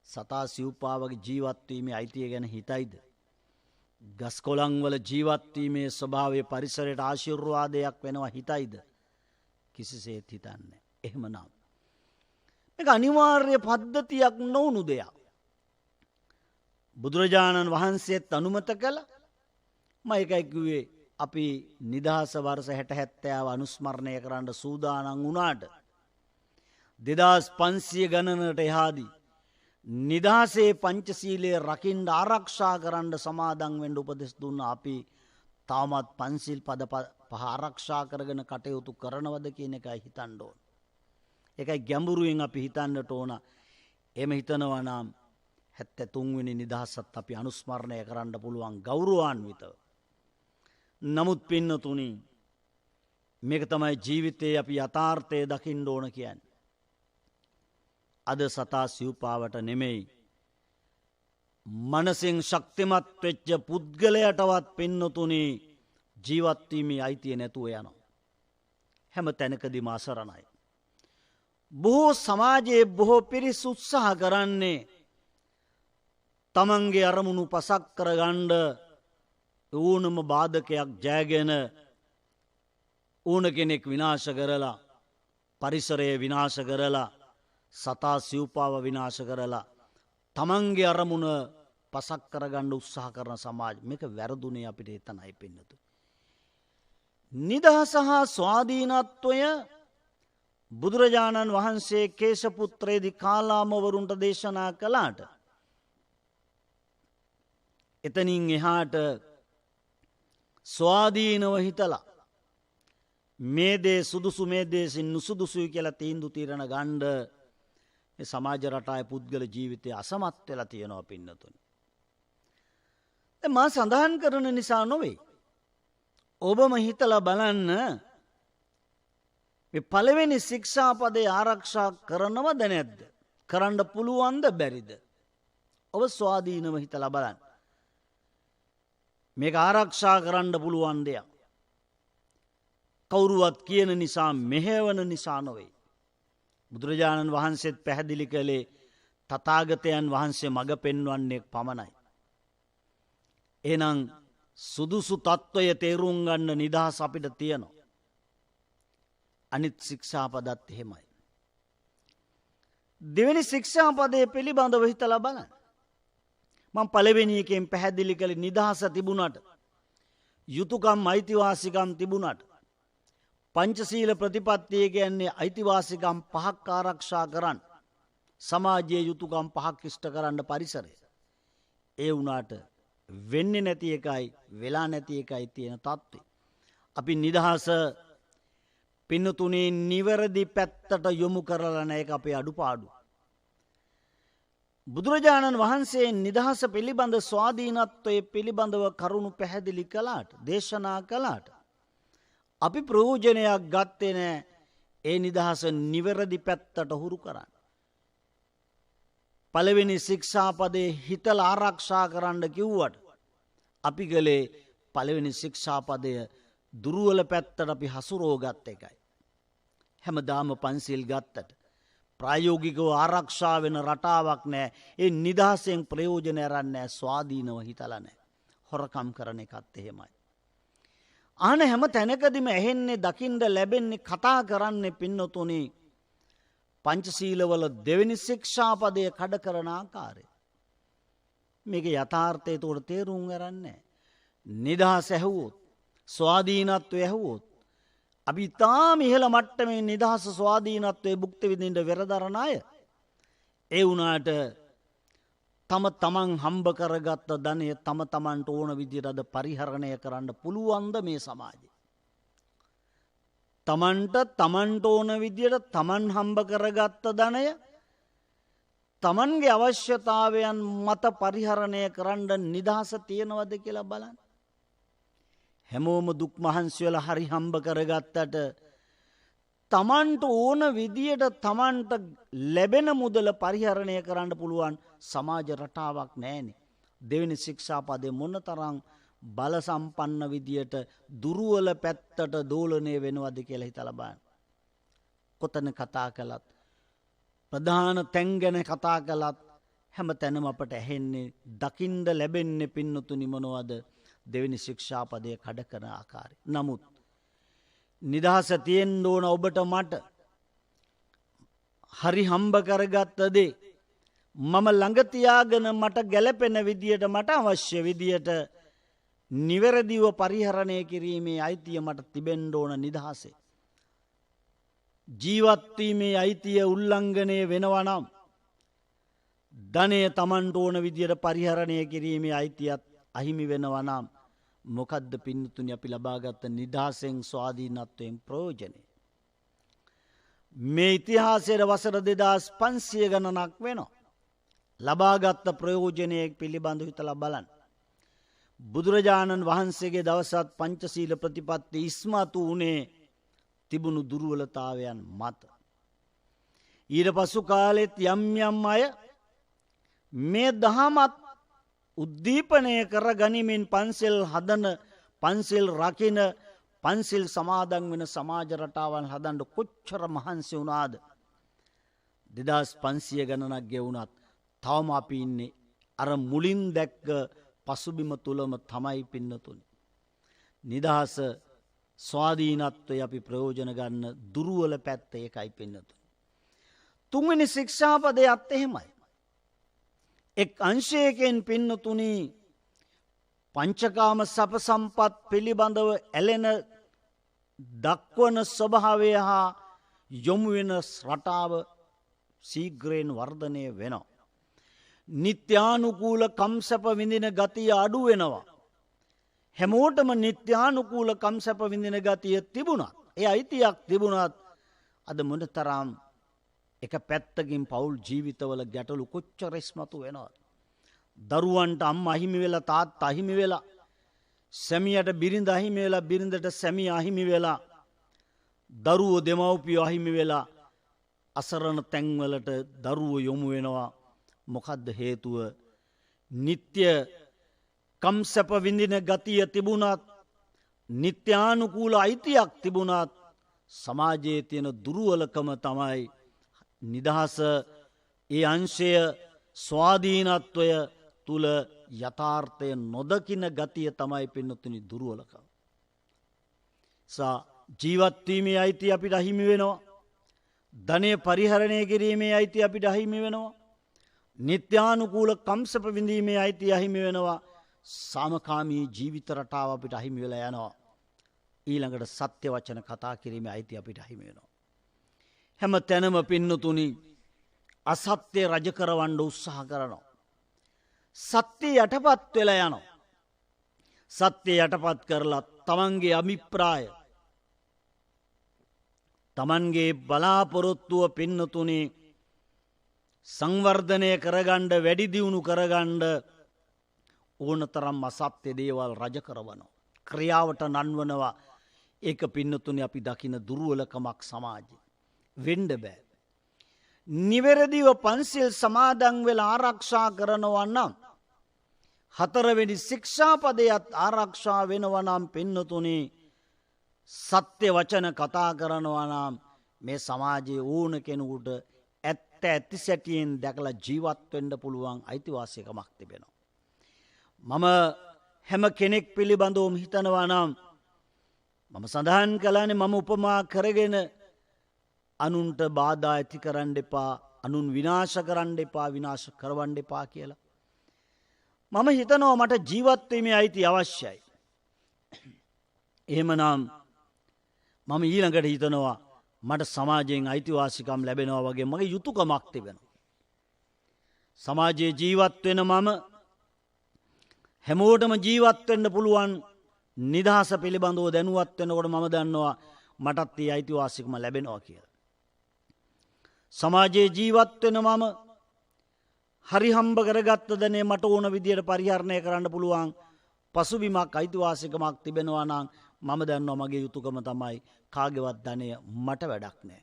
සතා සිව්පාවගේ ජීවත් වීමේ අයිතිය ගැන හිතයිද? ගස් කොළන් වල ජීවත් වීමේ ස්වභාවය පරිසරයට ආශිර්වාදයක් වෙනවා හිතයිද? කිසිසේත් හිතන්නේ නැහැ. එහෙමනම් මේක අනිවාර්ය පද්ධතියක් නොවුණු දෙයක්. බුදුරජාණන් වහන්සේත් අනුමත කළා. මම ඒකයි කිව්වේ අපි නිදහස වර්ෂ 60-70 අනුස්මරණය කරන්න සූදානම් වුණාට 2500 ගණනකට එහාදී නිදහසේ පංචශීලයේ රකින්න ආරක්ෂා කරන්න සමාදන් වෙන්න උපදෙස් දුන්නා. අපි තාමත් පන්සිල් පද පහ ආරක්ෂා කරගෙන කටයුතු කරනවද කියන එකයි හිතන්න ඕන. ඒකයි ගැඹුරුවෙන් අපි හිතන්නට ඕන. එහෙම හිතනවා නම් 73 වෙනි නිදහසත් අපි අනුස්මරණය කරන්න පුළුවන් ගෞරවාන්විතව. නමුත් පින්නතුනි මේක තමයි ජීවිතයේ අපි යථාර්ථය දකින්න ඕන කියන්නේ. අද සතා සිව්පාවට නෙමෙයි මනසින් ශක්තිමත් වෙච්ච පුද්ගලයටවත් පින්නතුනි ජීවත්වීමේ අයිතිය නැතුව යනවා. හැම තැනකදීම අසරණයි. බොහෝ සමාජයේ බොහෝ පිරිස් උත්සාහ කරන්නේ තමන්ගේ අරමුණු පසක් කරගන්න ඕනම බාධකයක් ජයගෙන ඕන කෙනෙක් විනාශ කරලා පරිසරය විනාශ කරලා සතා සිව්පාව විනාශ කරලා තමන්ගේ අරමුණ පසක් කරගන්න උත්සාහ කරන සමාජ මේක වැරදුනේ අපිට එතනයි පින්නතු. නිදහස හා ස්වාධීනත්වය බුදුරජාණන් වහන්සේ කේශපුත්‍රයේදී කාලාමවරුන්ට දේශනා කළාට එතනින් එහාට ස්වාධීනව හිතලා මේ දේ සුදුසු මේ දේසින් නුසුදුසුයි කියලා තීන්දුව తీරන ගන්න මේ සමාජ රටාවේ පුද්ගල ජීවිතය අසමත් වෙලා තියෙනවා පින්නතුනි. දැන් මා සඳහන් කරන නිසා නොවේ. ඔබම හිතලා බලන්න මේ පළවෙනි ශික්ෂාපදේ ආරක්ෂා කරනවද නැද්ද? කරන්න පුළුවන්ද බැරිද? ඔබ ස්වාධීනව හිතලා බලන්න. මේක ආරක්ෂා කරන්න පුළුවන් දෙයක්. කවුරුවත් කියන නිසා මෙහෙවන නිසා නොවේ. බුදුරජාණන් වහන්සේත් පැහැදිලි කළේ තථාගතයන් වහන්සේ මඟ පෙන්වන්නේ පමණයි. එහෙනම් සුදුසු තත්වය තේරුම් ගන්න නිදහස අපිට තියෙනවා. අනිත් ශික්ෂාපදත් එහෙමයි. දෙවෙනි ශික්ෂාපදයේ පිළිබඳව හිතලා බලන්න. මම පළවෙනි එකෙන් පැහැදිලි කළේ නිදහස තිබුණාට යුතුයකම් අයිතිවාසිකම් තිබුණාට පංචශීල ප්‍රතිපත්තිය කියන්නේ අයිතිවාසිකම් පහක් ආරක්ෂා කරන්න සමාජයේ යුතුයකම් පහක් ඉෂ්ට කරන්න පරිසරය. ඒ වුණාට වෙන්නේ නැති එකයි වෙලා නැති එකයි තියෙන තත්ත්වය. අපි නිදහස පින්නතුනේ නිවැරදි පැත්තට යොමු කරලා නැහැ. ඒක අපේ අඩුපාඩු. බුදුරජාණන් වහන්සේ නිදහස පිළිබඳ ස්වාධීනත්වයේ පිළිබඳව කරුණු පැහැදිලි කළාට දේශනා කළාට අපි ප්‍රයෝජනයක් ගත්තේ නැහැ. ඒ නිදහස නිවැරදි පැත්තට හුරු කරන්න. පළවෙනි ශික්ෂාපදේ හිතලා ආරක්ෂා කරන්න කිව්වට අපි ගලේ පළවෙනි ශික්ෂාපදය දුර්වල පැත්තට අපි හසුරවගත් එකයි. හැමදාම පන්සිල් ගත්තට ප්‍රායෝගිකව ආරක්ෂා වෙන රටාවක් නැහැ. ඒ නිදහසෙන් ප්‍රයෝජන අරන්නේ නැහැ. ස්වාධීනව හිතලා නැහැ. හොරකම් කරන එකත් එහෙමයි. ආන හැම තැනකදීම ඇහෙන්නේ දකින්න ලැබෙන්නේ කතා කරන්නේ පින්නතුනේ පංචශීලවල දෙවෙනි ශික්ෂාපදයේ කඩ කරන ආකාරය. මේක යථාර්ථය උඩ තේරුම් ගන්නෑ. නිදහස ඇහුවොත් ස්වාධීනත්වය ඇහුවොත් අපි තාම ඉහළ මට්ටමේ නිදහස ස්වාධීනත්වයේ භුක්ති විඳින්න වෙරදරන අය. ඒ වුණාට තම තමන් හම්බ කරගත්ත ධනය තම තමන්ට ඕන විදිහට අද පරිහරණය කරන්න පුළුවන්ද මේ සමාජයේ? තමන්ට ඕන විදිහට තමන් හම්බ කරගත්ත ධනය තමන්ගේ අවශ්‍යතාවයන් මත පරිහරණය කරන්න නිදහස තියනවද කියලා බලන්න. හැමෝම දුක් මහන්සි වෙලා හරි හම්බ කරගත්තට තමන්ට ඕන විදියට තමන්ට ලැබෙන මුදල පරිහරණය කරන්න පුළුවන් සමාජ රටාවක් නැහැනේ. දෙවෙනි ශික්ෂාපදයේ මොනතරම් බල සම්පන්න විදියට දුර්වල පැත්තට දෝලණය වෙනවද කියලා හිතලා බලන්න. කොතන කතා කළත් ප්‍රධාන තැන් ගැන කතා කළත් හැම තැනම අපට ඇහෙන්නේ දකින්න ලැබෙන්නේ පින්නතුනි මොනවද? දෙවෙනි ශික්ෂාපදයේ කඩ කරන ආකාරය. නමුත් නිදහස තියෙන්න ඕන ඔබට මට හරි හම්බ කරගත්ත දේ මම ළඟ තියාගෙන මට ගැළපෙන විදියට මට අවශ්‍ය විදියට නිවැරදිව පරිහරණය කිරීමේ අයිතිය මට තිබෙන්න ඕන නිදහසේ. ජීවත් වීමේ අයිතිය උල්ලංඝනය වෙනවා නම් ධනය Tamanට ඕන විදියට පරිහරණය කිරීමේ අයිතියත් අහිමි වෙනවා නම් මොකද්ද පින්නතුනි අපි ලබාගත් නිදහසෙන් ස්වාධීනත්වයෙන් ප්‍රයෝජනෙ? මේ ඉතිහාසයේ වසර 2500 ගණනක් වෙනවා. ලබාගත් ප්‍රයෝජනයේ පිළිබඳව හිතලා බලන්න. බුදුරජාණන් වහන්සේගේ දවසත් පංචශීල ප්‍රතිපත්ති ඉස්මතු වුණේ තිබුණු දුර්වලතාවයන් මත. ඊට පසු කාලෙත් යම් යම් අය මේ දහමත් උද්දීපනය කර ගනිමින් පන්සිල් හදන පන්සිල් රකින පන්සිල් සමාදන් වෙන සමාජ රටාවන් හදන්ඩ කොච්චර මහන්සි වුණාද 2500 ගණනක් ගෙවුණත් තවම අපි ඉන්නේ අර මුලින් දැක්ක පසුබිම තුළම තමයි පින්නතුනි. නිදහස ස්වාධීනත්වය අපි ප්‍රයෝජන ගන්න දුර්වල පැත්ත ඒකයි පින්නතුනි. තුන්වෙනි ශික්ෂාපදයත් එහෙමයි. එක් අංශයකින් පින්නතුනි පංචකාම සප සම්පත් පිළිබඳව ඇලෙන දක්වන ස්වභාවය හා යොමු වෙන රටාව සීග්‍රයෙන් වර්ධනය වෙනවා. නිත්‍යානුකූල කම්සප විඳින ගතිය අඩු වෙනවා. හැමෝටම නිත්‍යානුකූල කම්සප විඳින ගතිය තිබුණත් ඒ අයිතියක් තිබුණත් අද මොනතරම් එක පැත්තකින් පවුල් ජීවිතවල ගැටලු කොච්චර ඉස්මතු වෙනවද? දරුවන්ට අම්මා අහිමි වෙලා තාත්තා අහිමි වෙලා සැමියට බිරිඳ අහිමි වෙලා බිරිඳට සැමියා අහිමි වෙලා දරුවෝ දෙමව්පියෝ අහිමි වෙලා අසරණ තැන්වලට දරුවෝ යොමු වෙනවා. මොකද්ද හේතුව? නিত্য කම්සප විඳින ගතිය තිබුණත් නිත්‍යානුකූල අයිතියක් තිබුණත් සමාජයේ තියෙන දුර්වලකම තමයි නිදහස ඒ අංශය ස්වාධීනත්වය තුල යථාර්ථය නොදකින ගතිය තමයි පින්නතුනි දුර්වලකම. ජීවත් වීමේ අයිතිය අපිට අහිමි වෙනවා. ධනය පරිහරණය කිරීමේ අයිතිය අපිට අහිමි වෙනවා. නිත්‍යානුකූල කම්සප විඳීමේ අයිතිය අහිමි වෙනවා. සාමකාමී ජීවිත රටාව අපිට අහිමි වෙලා යනවා. ඊළඟට සත්‍ය වචන කතා කිරීමේ අයිතිය අපිට අහිමි වෙනවා. හැම තැනම පින්නතුනි අසත්‍ය රජ කරවන්න උත්සාහ කරනවා. සත්‍ය යටපත් වෙලා යනවා. සත්‍ය යටපත් කරලා තමන්ගේ අභිප්‍රාය තමන්ගේ බලාපොරොත්තුව පින්නතුනි සංවර්ධනය කරගන්න වැඩි දියුණු කරගන්න ඕනතරම් අසත්‍ය දේවල් රජ කරවනවා. ක්‍රියාවට නන්වනවා. ඒක පින්නතුනි අපි දකින දුර්වලකමක් සමාජයේ. වෙන්න බෑ. නිවැරදිව පන්සිල් සමාදන් වෙලා ආරක්ෂා කරනවා නම් හතරවෙනි ශික්ෂාපදයට ආරක්ෂා වෙනවා නම් පින්නතුනි සත්‍ය වචන කතා කරනවා නම් මේ සමාජයේ ඕන කෙනෙකුට ඇත්ත ඇති සැටියෙන් දැකලා ජීවත් වෙන්න පුළුවන් අයිතිවාසිකමක් තිබෙනවා. මම හැම කෙනෙක් පිළිබඳවම හිතනවා නම් මම සඳහන් කළානේ මම උපමා කරගෙන අනුන්ට බාධා ඇති කරන්න එපා, අනුන් විනාශ කරන්න එපා, විනාශ කරවන්න එපා කියලා. මම හිතනවා මට ජීවත් වීමේ අයිතිය අවශ්‍යයි. එහෙමනම් මම ඊළඟට හිතනවා මට සමාජයෙන් අයිතිවාසිකම් ලැබෙනවා වගේ මගේ යුතුයකමක් තිබෙනවා. සමාජයේ ජීවත් වෙන මම හැමෝටම ජීවත් වෙන්න පුළුවන් නිදහස පිළිබඳව දැනුවත් වෙනකොට මම දන්නවා මටත් ඒ අයිතිවාසිකම ලැබෙනවා කියලා. සමාජයේ ජීවත් වෙන මම හරි හම්බ කරගත්ත දනේ මට ඕන විදියට පරිහරණය කරන්න පුළුවන් පසුබිමක් අයිතිවාසිකමක් තිබෙනවා නම් මම දන්නවා මගේ යුතුයකම තමයි කාගේවත් ධනය මට වැඩක් නැහැ.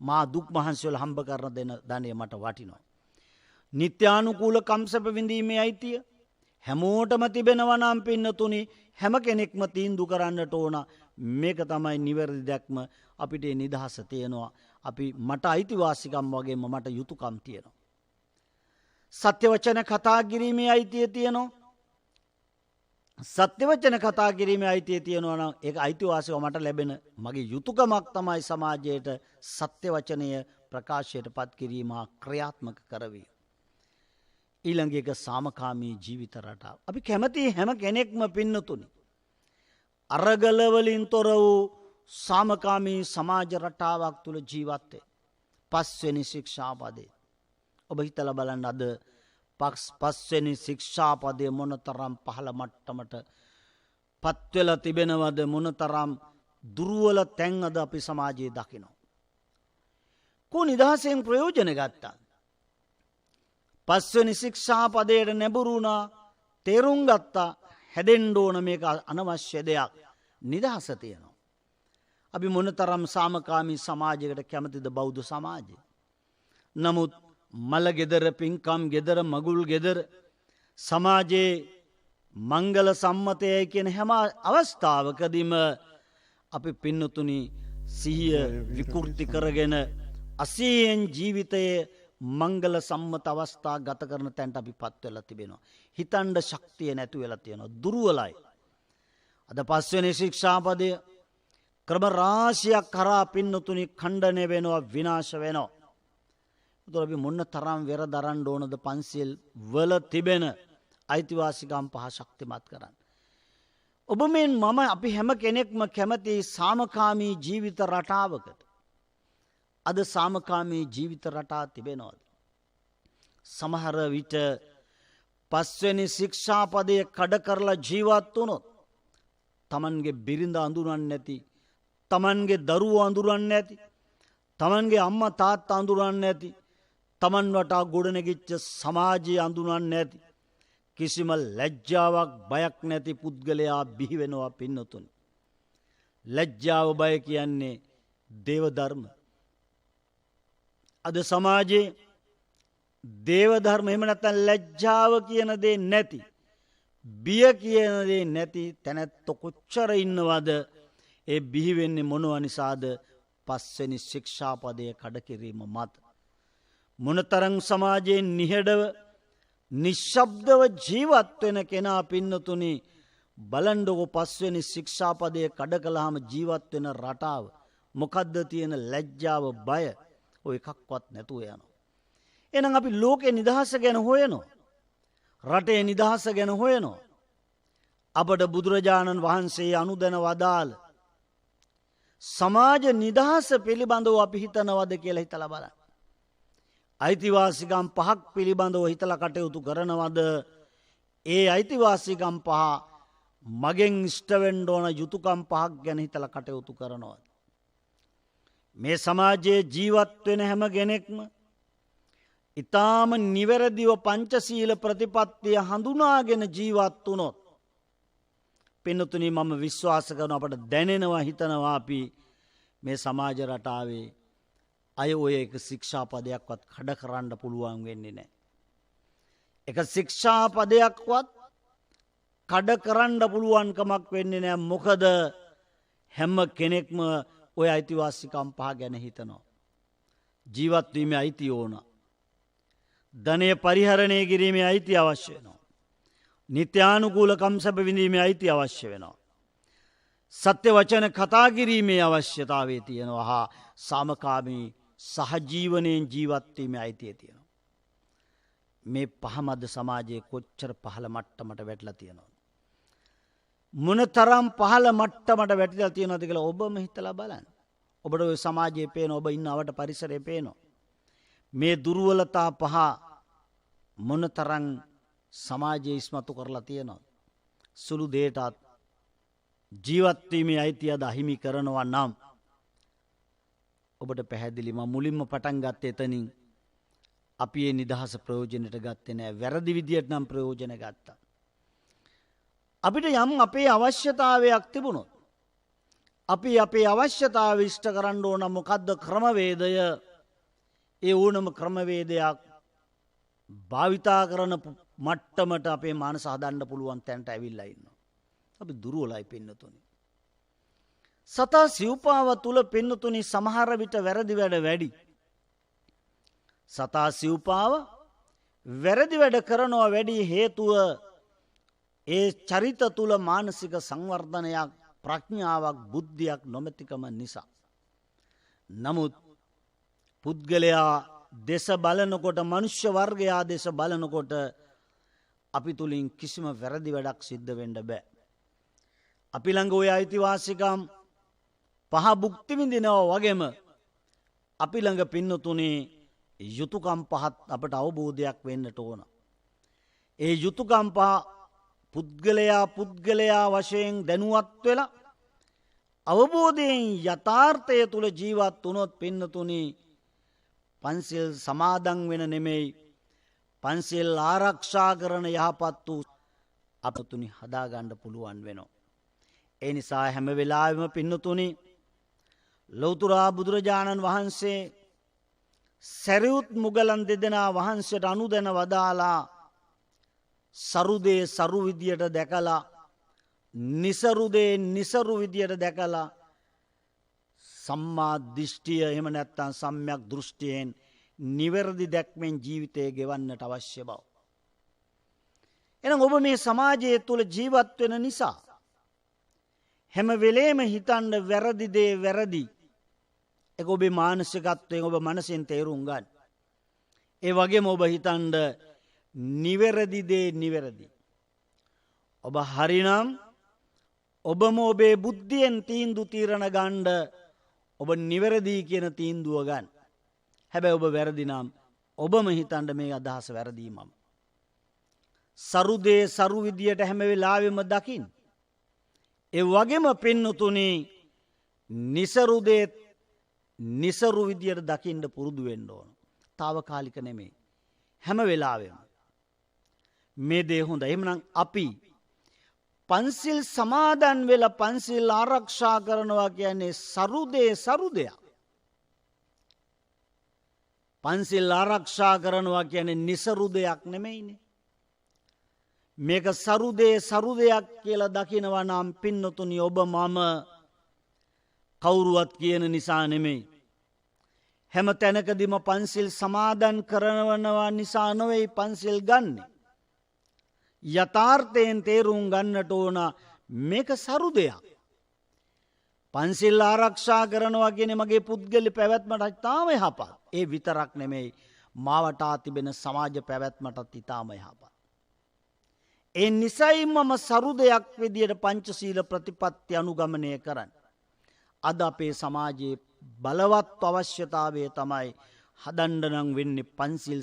මා දුක් මහන්සි වල හම්බ කරන ධනය මට වටිනවා. නිත්‍යානුකූල කම්සප විඳීමේ අයිතිය හැමෝටම තිබෙනවා නම් පින්නතුනි හැම කෙනෙක්ම තීන්දුව කරන්නට ඕන. මේක තමයි නිවැරදි දැක්ම. අපිට නිදහස තියෙනවා. අපි මට අයිතිවාසිකම් වගේම මට යුතුයකම් තියෙනවා. සත්‍ය වචන කතා කිරීමේ අයිතිය තියෙනවා. සත්‍ය වචන කතා කිරීමේ අයිතිය තියෙනවා නම් ඒක අයිතිවාසිකම මට ලැබෙන මගේ යුතුයකමක් තමයි සමාජයට සත්‍ය වචනය ප්‍රකාශයට පත් කිරීම ක්‍රියාත්මක කරවීම. ඊළඟ එක සාමකාමී ජීවිත රටාව. අපි කැමති හැම කෙනෙක්ම පින්නතුනි අරගල වලින් තොර වූ සාමකාමී සමාජ රටාවක් තුල ජීවත් වේ. පස්වෙනි ශික්ෂාපදේ. ඔබ හිතලා බලන්න අද පස්වෙනි ශික්ෂාපදයේ මොනතරම් පහළ මට්ටමට පත් වෙලා තිබෙනවද, මොනතරම් දුර්වල තැන් අද අපි සමාජයේ දකිනවා. කෝ නිදහසෙන් ප්‍රයෝජන ගත්තා. පස්වෙනි ශික්ෂාපදයට නැඹුරුණා, තේරුම් ගත්තා හැදෙන්න ඕන මේක අනවශ්‍ය දෙයක්. නිදහස තියෙනවා. අපි මොනතරම් සාමකාමී සමාජයකට කැමතිද බෞද්ධ සමාජය. නමුත් මල ගෙදර, පින්කම් ගෙදර, මගුල් ගෙදර සමාජයේ මංගල සම්මතයයි කියන හැම අවස්ථාවකදීම අපි පින්නතුනි සිහිය විකෘති කරගෙන අසීයෙන් ජීවිතයේ මංගල සම්මත අවස්ථා ගත කරන තැනට අපි පත් වෙලා තිබෙනවා. හිතන්න ශක්තිය නැතු වෙලා තියෙනවා. දුර්වලයි. අද පස්වෙනි ශික්ෂාපදය ක්‍රම රාශියක් කරා පින්නතුනි ඛණ්ඩනය වෙනවා, විනාශ වෙනවා. ඒතර අපි මොන තරම් වෙර දරන්න ඕනද පන්සිල් වල තිබෙන අයිතිවාසිකම් පහ ශක්තිමත් කරන්න. ඔබ මෙන් මම අපි හැම කෙනෙක්ම කැමති සාමකාමී ජීවිත රටාවකට. අද සාමකාමී ජීවිත රටා තිබෙනවද? සමහර විට පස්වෙනි ශික්ෂාපදය කඩ කරලා ජීවත් වුණොත් තමන්ගේ බිරිඳ අඳුරන්නේ නැති, තමන්ගේ දරුවෝ අඳුරන්නේ නැති, තමන්ගේ අම්මා තාත්තා අඳුරන්නේ නැති, තමන් වටා ගොඩනැගිච්ච සමාජය අඳුරන්නේ නැති, කිසිම ලැජ්ජාවක් බයක් නැති පුද්ගලයා බිහි වෙනවා පින්නතුනි. ලැජ්ජාව බය කියන්නේ දේව ධර්ම. අද සමාජයේ දේව ධර්ම එහෙම නැත්නම් ලැජ්ජාව කියන දේ නැති, බිය කියන දේ නැති තැනැත්ත කොච්චර ඉන්නවද? ඒ බිහි වෙන්නේ මොනව නිසාද? පස්වෙනි ශික්ෂාපදයේ කඩ කිරීම මත. මොනතරම් සමාජයේ නිහඬව නිශ්ශබ්දව ජීවත් වෙන කෙනා පින්නතුනි බලන්නකො පස්වෙනි ශික්ෂාපදයේ කඩ කළාම ජීවත් වෙන රටාව මොකද්ද තියෙන ලැජ්ජාව බය ඔය එකක්වත් නැතුව යනවා. එහෙනම් අපි ලෝකේ නිදහස ගැන හොයනවා. රටේ නිදහස ගැන හොයනවා. අපට බුදුරජාණන් වහන්සේ අනුදැන වදාළ සමාජ නිදහස පිළිබඳව අපි හිතනවද කියලා හිතලා බලන්න. අයිතිවාසිකම් පහක් පිළිබඳව හිතලා කටයුතු කරනවද? ඒ අයිතිවාසිකම් පහ මගෙන් ඉෂ්ට වෙන්න ඕන යුතුයකම් පහක් ගැන හිතලා කටයුතු කරනවද? මේ සමාජයේ ජීවත් වෙන හැම කෙනෙක්ම ඊටාම නිවැරදිව පංචශීල ප්‍රතිපත්තිය හඳුනාගෙන ජීවත් වුණොත් පින්නතුනි මම විශ්වාස කරනවා අපට දැනෙනවා හිතනවා අපි මේ සමාජ රටාවේ අය ඔය එක ශික්ෂාපදයක්වත් කඩ කරන්න පුළුවන් වෙන්නේ නැහැ. එක ශික්ෂාපදයක්වත් කඩ කරන්න පුළුවන්කමක් වෙන්නේ නැහැ. මොකද හැම කෙනෙක්ම ඔය අයිතිවාසිකම් පහ ගැන හිතනවා. ජීවත් වීමේ අයිතිය ඕන. ධනය පරිහරණය කිරීමේ අයිතිය අවශ්‍ය වෙනවා. නිත්‍යානුකූලකම් සැප විඳීමේ අයිතිය අවශ්‍ය වෙනවා. සත්‍ය වචන කතා කිරීමේ අවශ්‍යතාවය තියෙනවා. හා සාමකාමී සහජීවනයෙන් ජීවත් වීමේ අයිතිය තියෙනවා. මේ පහමද සමාජයේ කොච්චර පහළ මට්ටමට වැටලා තියෙනවද? මොනතරම් පහළ මට්ටමට වැටිලා තියෙනවද කියලා ඔබම හිතලා බලන්න. ඔබට ඔය සමාජයේ පේන, ඔබ ඉන්නවට පරිසරයේ පේනවා. මේ දුර්වලතා පහ මොනතරම් සමාජයේ ඉස්මතු කරලා තියෙනවද? සුළු දෙයටත් ජීවත් වීමේ අයිතිය අහිමි කරනවා නම් ඔබට පැහැදිලි මම මුලින්ම පටන් ගත්තේ එතනින්. අපි මේ නිදහස ප්‍රයෝජනෙට ගත්තේ නැහැ. වැරදි විදියට නම් ප්‍රයෝජන ගත්තා. අපිට යම් අපේ අවශ්‍යතාවයක් තිබුණොත් අපි අපේ අවශ්‍යතාව ඉෂ්ට කරන්න ඕන මොකද්ද ක්‍රමවේදය? ඒ ඕනම ක්‍රමවේදයක් භාවිතා කරන මට්ටමට අපේ මානස හදන්න පුළුවන් තැනට ඇවිල්ලා ඉන්නවා. අපි දුර්වලයි පින්නතුනි. සතා සිව්පාව තුල පින්නතුනි සමහර විට වැරදි වැඩ වැඩි. සතා සිව්පාව වැරදි වැඩ කරනවා වැඩි හේතුව ඒ චරිත තුල මානසික සංවර්ධනයක්, ප්‍රඥාවක්, බුද්ධියක් නොමැතිකම නිසා. නමුත් පුද්ගලයා දේශ බලනකොට, මනුෂ්‍ය වර්ගයා දේශ බලනකොට අපි තුලින් කිසිම වැරදි වැඩක් සිද්ධ වෙන්න බෑ. අපි ළඟ ওই අයිතිවාසිකම් පහ භුක්ති විඳිනවා වගේම අපි ළඟ පින්නතුනේ යුතුයකම් පහත් අපට අවබෝධයක් වෙන්නට ඕන. ඒ යුතුයකම් පහ පුද්ගලයා වශයෙන් දැනුවත් වෙලා අවබෝධයෙන් යථාර්ථය තුල ජීවත් වුණොත් පින්නතුනේ පන්සිල් සමාදන් වෙන නෙමෙයි, පන්සිල් ආරක්ෂා කරන යහපත් වූ අපතුනි හදා ගන්න පුළුවන් වෙනවා. ඒ නිසා හැම වෙලාවෙම පින්නතුනි ලෞතර බුදුරජාණන් වහන්සේ සරියුත් මුගලන් දෙදෙනා වහන්සේට අනුදැන වදාලා සරුදේ සරු විදියට දැකලා නිසරුදේ නිසරු විදියට දැකලා සම්මා දිෂ්ටිය එහෙම නැත්නම් සම්‍යක් දෘෂ්ටියෙන් නිවැරදි දැක්මෙන් ජීවිතය ගෙවන්නට අවශ්‍ය බව. එහෙනම් ඔබ මේ සමාජය තුළ ජීවත් වෙන නිසා හැම වෙලේම හිතන්න වැරදි දේ වැරදි. ඒක ඔබේ මානසිකත්වයෙන් ඔබ මනසෙන් තේරුම් ගන්න. ඒ වගේම ඔබ හිතන්න නිවැරදි දේ නිවැරදි. ඔබ හරිනම් ඔබම ඔබේ බුද්ධියෙන් තීන්දුව తీරන ගන්න ඔබ නිවැරදි කියන තීන්දුව ගන්න. හැබැයි ඔබ වැරදි නම් ඔබම හිතන්න මේ අදහස වැරදීමම. සරුදේ සරු විදියට හැම වෙලාවෙම දකින්න. ඒ වගේම පින්නතුනි නිසරුදේ නිසරු විදියට දකින්න පුරුදු වෙන්න ඕන. తాවකාලික නෙමෙයි. හැම වෙලාවෙම මේ දේ හොඳ. එහෙමනම් අපි පන්සිල් සමාදන් වෙලා පන්සිල් ආරක්ෂා කරනවා කියන්නේ සරුදේ සරුදයක්. පන්සිල් ආරක්ෂා කරනවා කියන්නේ නිසරු දෙයක් නෙමෙයිනේ. මේක සරුදේ සරුදයක් කියලා දකිනවා නම් පින්නතුනි ඔබ මම කවුරුවත් කියන නිසා නෙමෙයි. හැම තැනකදීම පන්සිල් සමාදන් කරනවා නිසා නෙවෙයි පන්සිල් ගන්නෙ. යථාර්ථයෙන් තේරුම් ගන්නට ඕන මේක සරුදයක්. පන්සිල් ආරක්ෂා කරනවා කියන්නේ මගේ පුද්ගලික පැවැත්මට තාම යහපත්. ඒ විතරක් නෙමෙයි මාවටා තිබෙන සමාජ පැවැත්මටත් ඊටාම යහපත්. ඒ නිසයි මම සරුදයක් විදියට පංචශීල ප්‍රතිපත්ති අනුගමනය කරන්නේ. අද අපේ සමාජයේ බලවත් අවශ්‍යතාවය තමයි හදන්න නම් වෙන්නේ පන්සිල්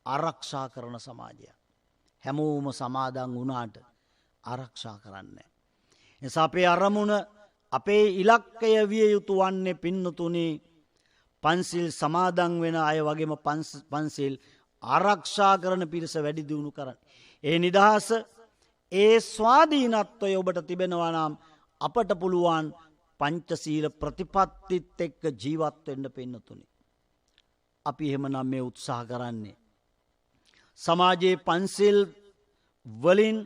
ආරක්ෂා කරන සමාජයක්. හැමෝම සමාදන් වුණාට ආරක්ෂා කරන්නේ. එනිසා අපේ අරමුණ අපේ ඉලක්කය විය යුතු වන්නේ පින්නතුනි පන්සිල් සමාදන් වෙන අය වගේම පන්සිල් ආරක්ෂා කරන පිරිස වැඩි දියුණු කරන්න. ඒ නිදහස ඒ ස්වාධීනත්වය ඔබට තිබෙනවා නම් අපට පුළුවන් පංචශීල ප්‍රතිපත්තිත් එක්ක ජීවත් වෙන්න පින්නතුනි. අපි එහෙමනම් මේ උත්සාහ කරන්නේ සමාජයේ පන්සිල් වලින්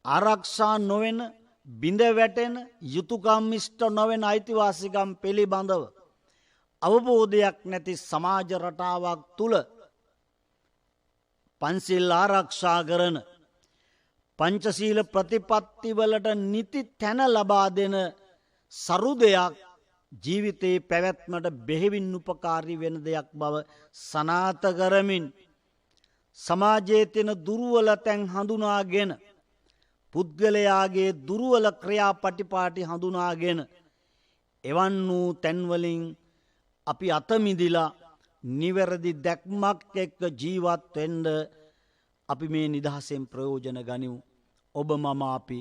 ආරක්ෂා නොවන බිඳ වැටෙන යුතුයකම් ඉෂ්ට නොවන අයිතිවාසිකම් පිළිබඳව අවබෝධයක් නැති සමාජ රටාවක් තුල පන්සිල් ආරක්ෂා කරන පංචශීල ප්‍රතිපත්ති වලට නිති තැන ලබා දෙන සරුදයක් ජීවිතේ පැවැත්මට බෙහෙවින් උපකාරී වෙන දෙයක් බව සනාථ කරමින් සමාජයේ තියෙන දුර්වල තැන් හඳුනාගෙන පුද්ගලයාගේ දුර්වල ක්‍රියාපටිපාටි හඳුනාගෙන එවන් වූ තැන්වලින් අපි අත මිදිලා නිවැරදි දැක්මක් එක්ක ජීවත් වෙන්න අපි මේ නිදහසෙන් ප්‍රයෝජන ගනිමු. ඔබ මම අපි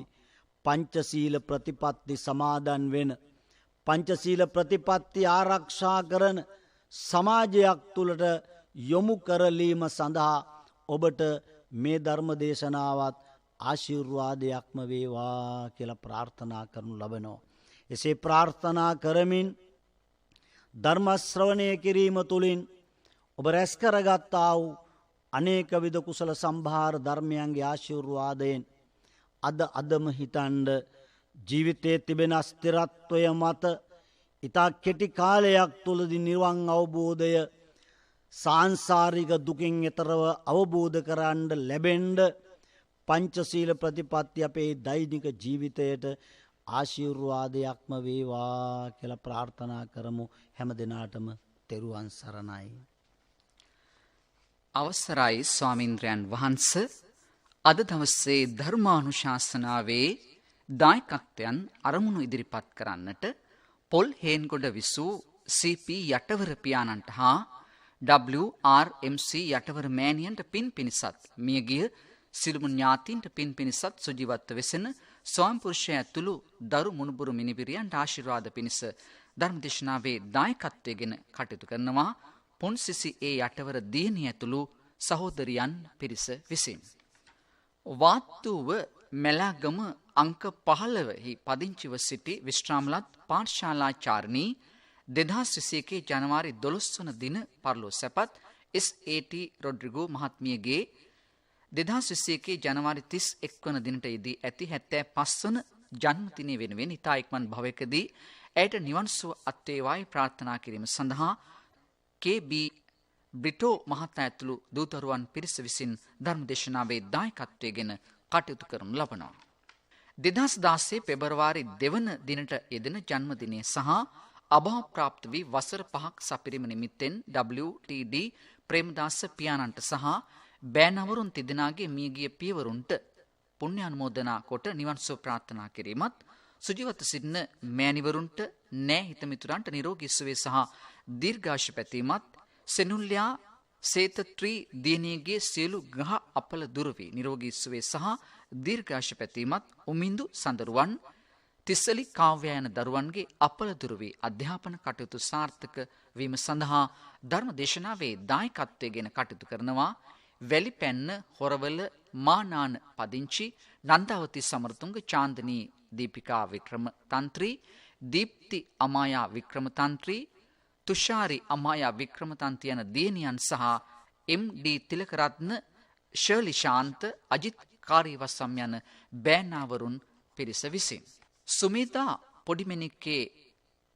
පංචශීල ප්‍රතිපත්ති සමාදන් වෙන පංචශීල ප්‍රතිපත්ති ආරක්ෂා කරන සමාජයක් තුළට යොමු කරලීම සඳහා ඔබට මේ ධර්ම දේශනාවත් ආශිර්වාදයක්ම වේවා කියලා ප්‍රාර්ථනා කරනු ලබනවා. එසේ ප්‍රාර්ථනා කරමින් ධර්ම ශ්‍රවණය කිරීම තුළින් ඔබ රැස් කරගත්තා වූ අනේක විද කුසල සම්භාර ධර්මයන්ගේ ආශිර්වාදයෙන් අදම හිතන්න ජීවිතයේ තිබෙන අස්තිරත්වය මත ඉතා කෙටි කාලයක් තුලදී නිවන් අවබෝධය සාංසාරික දුකින් එතරව අවබෝධ කරන්න ලැබෙන්න පංචශීල ප්‍රතිපත්ති අපේ දෛනික ජීවිතයට ආශිර්වාදයක්ම වේවා කියලා ප්‍රාර්ථනා කරමු. හැම දිනාටම තෙරුවන් සරණයි. අවසරයි ස්වාමින්ද්‍රයන් වහන්ස, අද දවසේ ධර්මානුශාසනාවේ දායකත්වයන් අරමුණු ඉදිරිපත් කරන්නට පොල් හේන්ගොඩ විසූ CP යටවර පියාණන්ට හා WRMC යටවර මෑණියන්ට පින් පිණිසත් මියගිය සිළුමු ඥාතීන්ට පින් පිණිසත් සුජීවත්ව වෙසෙන ස්වාමිපුරුෂය ඇතුළු දරු මුණුබුරු මිනිබිරියන්ට ආශිර්වාද පිණිස ධර්මදේශනාවේ දායකත්වයෙන් කටයුතු කරනවා පොන්සිසි ඒ යටවර දියණිය ඇතුළු සහෝදරියන් පිරිස විසින්. වාත්තුව මැලාගම අංක 15 පදිංචිව සිටි විශ්‍රාමලත් පාඨශාලාචාර්ණී 2021 ජනවාරි 12 වන දින පරලෝ සැපත් SAT රොඩ්රිගෝ මහත්මියගේ 2021 ජනවාරි 31 වන දිනට යෙදී ඇති 75 වන ජන්මදිනය වෙනුවෙන් ඉතා ඉක්මන් භවයකදී ඇයට නිවන් සුව අත් වේවායි ප්‍රාර්ථනා කිරීම සඳහා KB බ්‍රිටෝ මහතා ඇතුළු දූතරුවන් පිරිස විසින් ධර්මදේශනාවේ දායකත්වයෙන් කටයුතු කරනු ලබනවා. 2016 පෙබරවාරි 2 වන දිනට යෙදෙන ජන්මදිනය සහ අභාව ප්‍රාප්ත වී වසර 5ක් සපිරීම නිමිත්තෙන් WTD ප්‍රේමදාස පියාණන්ට සහ බෑනවරුන් තිදෙනාගේ මියගිය පියවරුන්ට පුණ්‍යානුමෝදනා කොට නිවන් සුව ප්‍රාර්ථනා කිරීමත්, සුජීවත්ව සිටින මෑණිවරුන්ට නෑ හිතමිතුරන්ට නිරෝගී සුවය සහ දීර්ඝාෂ පැතීමත්, සෙනුල්‍යා සේතත්‍රී දියණියගේ සියලු ග්‍රහ අපල දුර වී නිරෝගී සුවය සහ දීර්ඝාෂ පැතීමත්, උමින්දු සඳරුවන් තිස්සලි කාව්‍ය යන දරුවන්ගේ අපල දුර වී අධ්‍යාපන කටයුතු සාර්ථක වීම සඳහා ධර්ම දේශනාවේ දායකත්වයෙන් කටයුතු කරනවා වැලිපැන්න හොරවල මානාන පදිංචි නන්දාවති සමරතුංග චාන්දනී දීපිකා වික්‍රම තන්ත්‍රී, දීප්ති අමායා වික්‍රම තන්ත්‍රී, තුෂාරි අමායා වික්‍රම තන්ත්‍රී යන දියණියන් සහ MD තිලකරත්න, ශර්ලි ශාන්ත, අජිත් කාර්යවසම් යන බෑනාවරුන් පිරිස විසින් සුමේදා පොඩිමෙනික්ගේ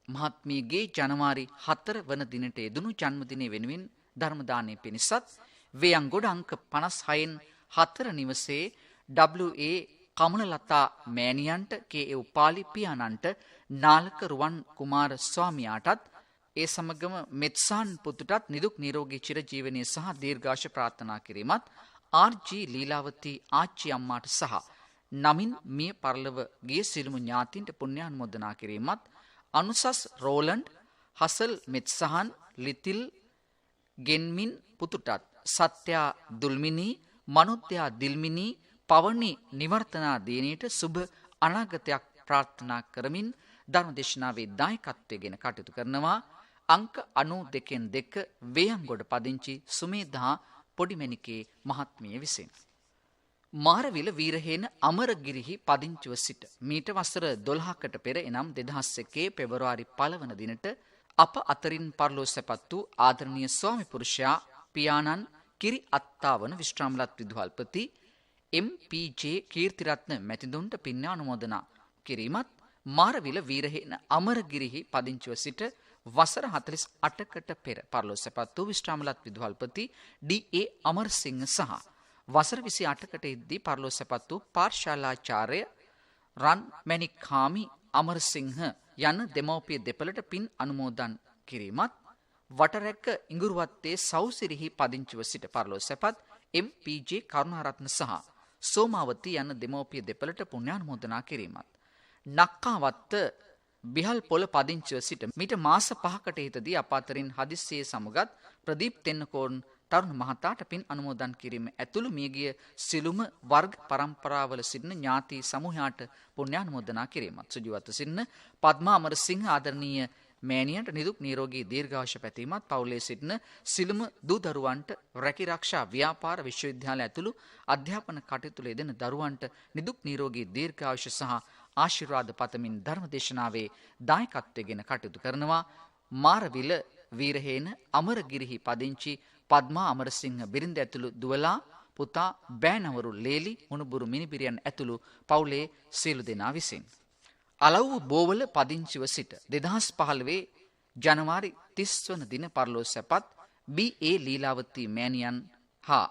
මහත්මියගේ ජනවාරි 4 වන දිනට යෙදුණු ජන්මදිනය වෙනුවෙන් ධර්ම දානය පිණිසත් වේයන්ගොඩ අංක 56න් 4 නිවසේ WA කමලලතා මෑණියන්ට, KA උපාලි පියාණන්ට, නාලක රුවන් කුමාර ස්වාමියාටත් ඒ සමගම මෙත්සාන් පුතුටත් නිදුක් නිරෝගී චිරජීවනයේ සහ දීර්ඝාෂ ප්‍රාර්ථනා කිරීමත්, RG ලීලාවති ආච්චි අම්මාට සහ නමින් මිය පරලොව ගිය සිළුමු ඥාතීන්ට පුණ්‍යානුමෝදනා කිරීමත්, අනුසස් රෝලන්ඩ්, හසල් මෙත්සහන්, ලිතිල් ගෙන්මින් පුතුටත්, සත්‍යා දුල්මිනී, මනුත්‍යා දිල්මිනී, පවනි නිවර්තනා දිනේට සුබ අනාගතයක් ප්‍රාර්ථනා කරමින් ධර්මදේශනාවේ දායකත්වයෙන් කටයුතු කරනවා අංක 92 වේයන්ගොඩ පදිංචි සුමේදා පොඩිමැණිකේ මහත්මිය විසින්. මාරවිල වීරහේන අමරගිරිහි පදිංචිව සිට මීට වසර 12කට පෙර එනම් 2001 පෙබරවාරි 1 වන දිනට අප අතරින් පරලෝ සැපත් වූ ආදරණීය ස්වාමි පුරුෂයා පියාණන් කිරි අත්තා වන විශ්‍රාමලත් විදුහල්පති MPJ කීර්තිරත්න මැතිඳුන්ට පින්නානුමෝදනා කිරීමත්, මාරවිල වීරහේන අමරගිරිහි පදිංචිව සිට වසර 48කට පෙර පරලෝ සැපත් වූ විශ්‍රාමලත් විදුහල්පති DA අමරසිංහ සහ වසර 28කට එද්දී පරලෝ සැපත් වූ පාර්ශාලාචාර්ය රන් මැණික්කාමි අමරසිංහ යන දෙමව්පිය දෙපළට පින් අනුමෝදන් කිරීමත්, වටරැක්ක ඉඟුරුවත්තේ සවුසිරිහි පදිංචිව සිට පරලෝ සැපත් MPJ කරුණාරත්න සහ සෝමාවති යන දෙමව්පිය දෙපළට පුණ්‍යානුමෝදනා කිරීමත්, නක්කාවත්ත බිහල් පොළ පදිංචිව සිට මීට මාස 5කට හිතදී අප අතරින් හදිස්සියේ සමුගත් ප්‍රදීප් තෙන්නකෝන් තරුණ මහතාට පින් අනුමෝදන් කිරීම ඇතුළු මියගිය සිළුම වර්ග පරම්පරාවල සිටින ඥාති සමූහයාට පුණ්‍යානුමෝදනා කිරීමත්, සුජීවත්ව සිටින පද්මා අමරසිංහ ආදරණීය මෑණියන්ට නිදුක් නිරෝගී දීර්ඝාෂ පැතීමත්, පවුලේ සිටින සිළුම දූ දරුවන්ට රැකිරක්ෂා ව්‍යාපාර විශ්වවිද්‍යාල ඇතුළු අධ්‍යාපන කටයුතු යෙදෙන දරුවන්ට නිදුක් නිරෝගී දීර්ඝාෂ සහ ආශිර්වාද පතමින් ධර්මදේශනාවේ දායකත්වයෙන් කටයුතු කරනවා මාරවිල වීරහේන අමරගිරිහි පදිංචි පද්මා අමරසිංහ බිරිඳ ඇතුළු දුවලා, පුතා, බෑනවරු ලේලි, මුණුබුරු මිනිබිරියන් ඇතුළු පවුලේ සියලු දෙනා විසින්. අලව්ව බෝවල පදිංචිව සිට 2015 ජනවාරි 30 වන දින පරලෝ සැපත් BA ලීලාවති මෑණියන් හා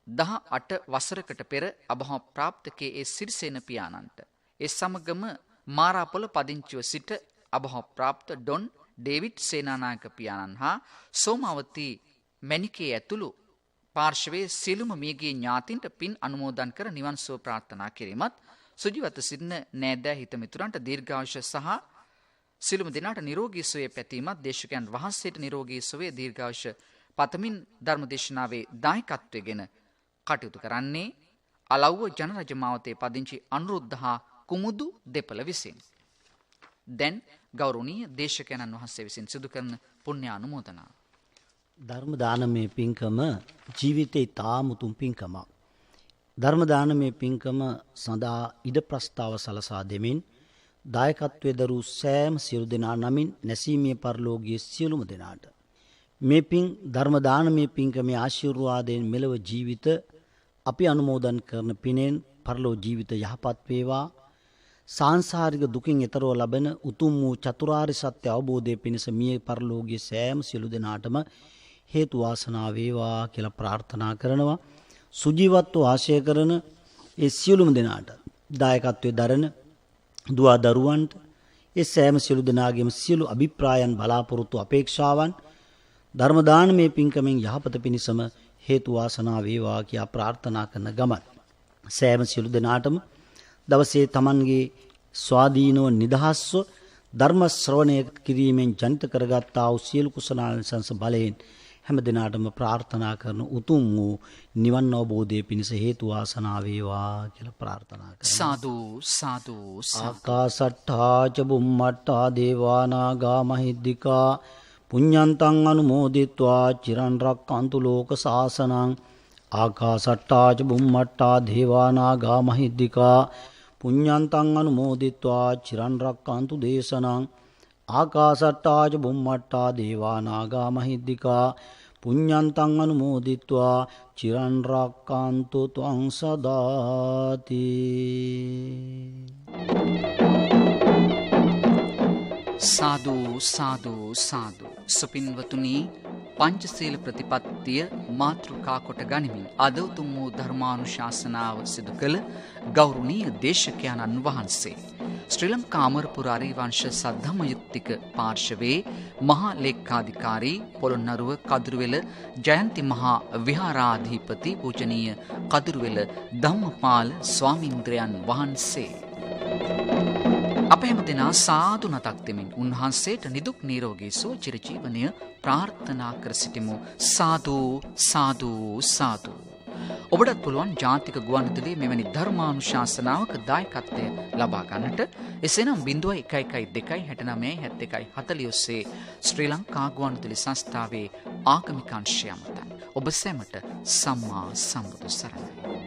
18 වසරකට පෙර අභාව ප්‍රාප්ත KA සිරිසේන පියාණන්ට, ඒ සමගම මාරාපොළ පදිංචිව සිට අභාව ප්‍රාප්ත ඩොන් ඩේවිඩ් සේනානායක පියාණන් හා සෝමාවති මැණිකේ ඇතුළු පාර්ශවයේ සිළුම මියගිය ඥාතීන්ට පින් අනුමෝදන් කර නිවන් සුව ප්‍රාර්ථනා කිරීමත්, සුජීවත්ව සිටින නෑදෑ හිතමිතුරන්ට දීර්ඝායුෂ සහ සිළුම දෙනාට නිරෝගී සුවය පැතීමත්, දේශකයන් වහන්සේට නිරෝගී සුවය දීර්ඝායුෂ පතමින් ධර්මදේශනාවේ දායකත්වයෙන් කටයුතු කරන්නේ අලව්ව ජනරජ මාවතේ පදිංචි අනුරුද්ධ හා කුමුදු දෙපළ විසින්. දැන් ගෞරවනීය දේශකයන්න් වහන්සේ විසින් සිදු කරන පුණ්‍යානුමෝදනා. ධර්ම දානමේ පින්කම ජීවිතේ තාමුතුම් පින්කමක්. ධර්ම දානමේ පින්කම සඳහා ඉඩ ප්‍රස්තාව සලසා දෙමින් දායකත්වයේ දරූ සෑම සියලු දෙනා නමින් නැසීමේ පරලෝකීය සියලුම දෙනාට මේ පින් ධර්ම දානමේ පින්කමේ ආශිර්වාදයෙන් මෙලව ජීවිත අපි අනුමෝදන් කරන පිනෙන් පරලෝ ජීවිත යහපත් වේවා. සාංසාරික දුකින් එතරව ලබන උතුම් වූ චතුරාර්ය සත්‍ය අවබෝධය පිණිස මිය පරලෝකයේ සෑම සියලු දෙනාටම හේතු වාසනා වේවා කියලා ප්‍රාර්ථනා කරනවා. සුජීවත්ව ආශය කරන ඒ සියලුම දෙනාට දායකත්වයේ දරන දුවා දරුවන්ට ඒ සෑම සියලු දෙනාගේම සියලු අභිප්‍රායන් බලාපොරොත්තු අපේක්ෂාවන් ධර්ම දානමය පින්කමෙන් යහපත පිණිසම හේතු වාසනා වේවා කියා ප්‍රාර්ථනා කරන ගමන් සෑම සියලු දෙනාටම දවසේ තමන්ගේ ස්වාධීනව නිදහස්ව ධර්ම ශ්‍රවණය කිරීමෙන් ජනිත කරගත්තා වූ සියලු කුසලානිසංස බලයෙන් හැම දිනාටම ප්‍රාර්ථනා කරන උතුම් වූ නිවන් අවබෝධය පිණිස හේතු වාසනා වේවා කියලා ප්‍රාර්ථනා කරනවා. සාදු සාදු. ආකාසට්ඨා ච බුම්මට්ඨා දේවා නාග මහිද්దికා පුඤ්ඤන්තං අනුමෝදිත්වා චිරන් රක්칸තු ලෝක සාසනං. ආකාසට්ඨා ච බුම්මට්ඨා දේවා නාග මහිද්దికා පුඤ්ඤන්තං අනුමෝදිත්වා චිරන් රක්칸තු දේශනං. ආකාසට්ඨා ච බුම්මට්ඨා දේවා නාග මහිද්దికා පුඤ්ඤන්තං අනුමෝදිත්වා චිරන් රක්칸තු ත්වං සදාති. සාදු සාදු සාදු. සුපින්වතුනි, පංචශීල ප්‍රතිපත්තිය මාතෘකා කොට ගනිමින් අද උතුම් වූ ධර්මානුශාසනාව සිදු කළ ගෞරවනීය දේශකයන්න් වහන්සේ ශ්‍රී ලංකා අමරපුර අරිවංශ සද්ධම්මයුක්තික පාර්ශවයේ මහා ලේක්කාධිකාරී පොළොන්නරුව කදුරුවෙල ජයන්ති මහා විහාරාධිපති පූජනීය කදුරුවෙල ධම්මපාල ස්වාමීන්ද්‍රයන් වහන්සේ. අප හැම දෙනා සාදු නතක් දෙමින් උන්වහන්සේට නිදුක් නිරෝගී සුව චිරජීවනය ප්‍රාර්ථනා කර සිටිමු. සාදු සාදු සාදු. ඔබටත් පුළුවන් ජාතික ගුවන්විදුලියේ මෙවැනි ධර්මානුශාසනාවක දායකත්වය ලබා ගන්නට. එසේනම් 0112697140 ඔස්සේ ශ්‍රී ලංකා ගුවන්විදුලි සංස්ථාවේ ආගමික අංශය මත ඔබ සැමට සම්මා සම්බුදු සරණයි.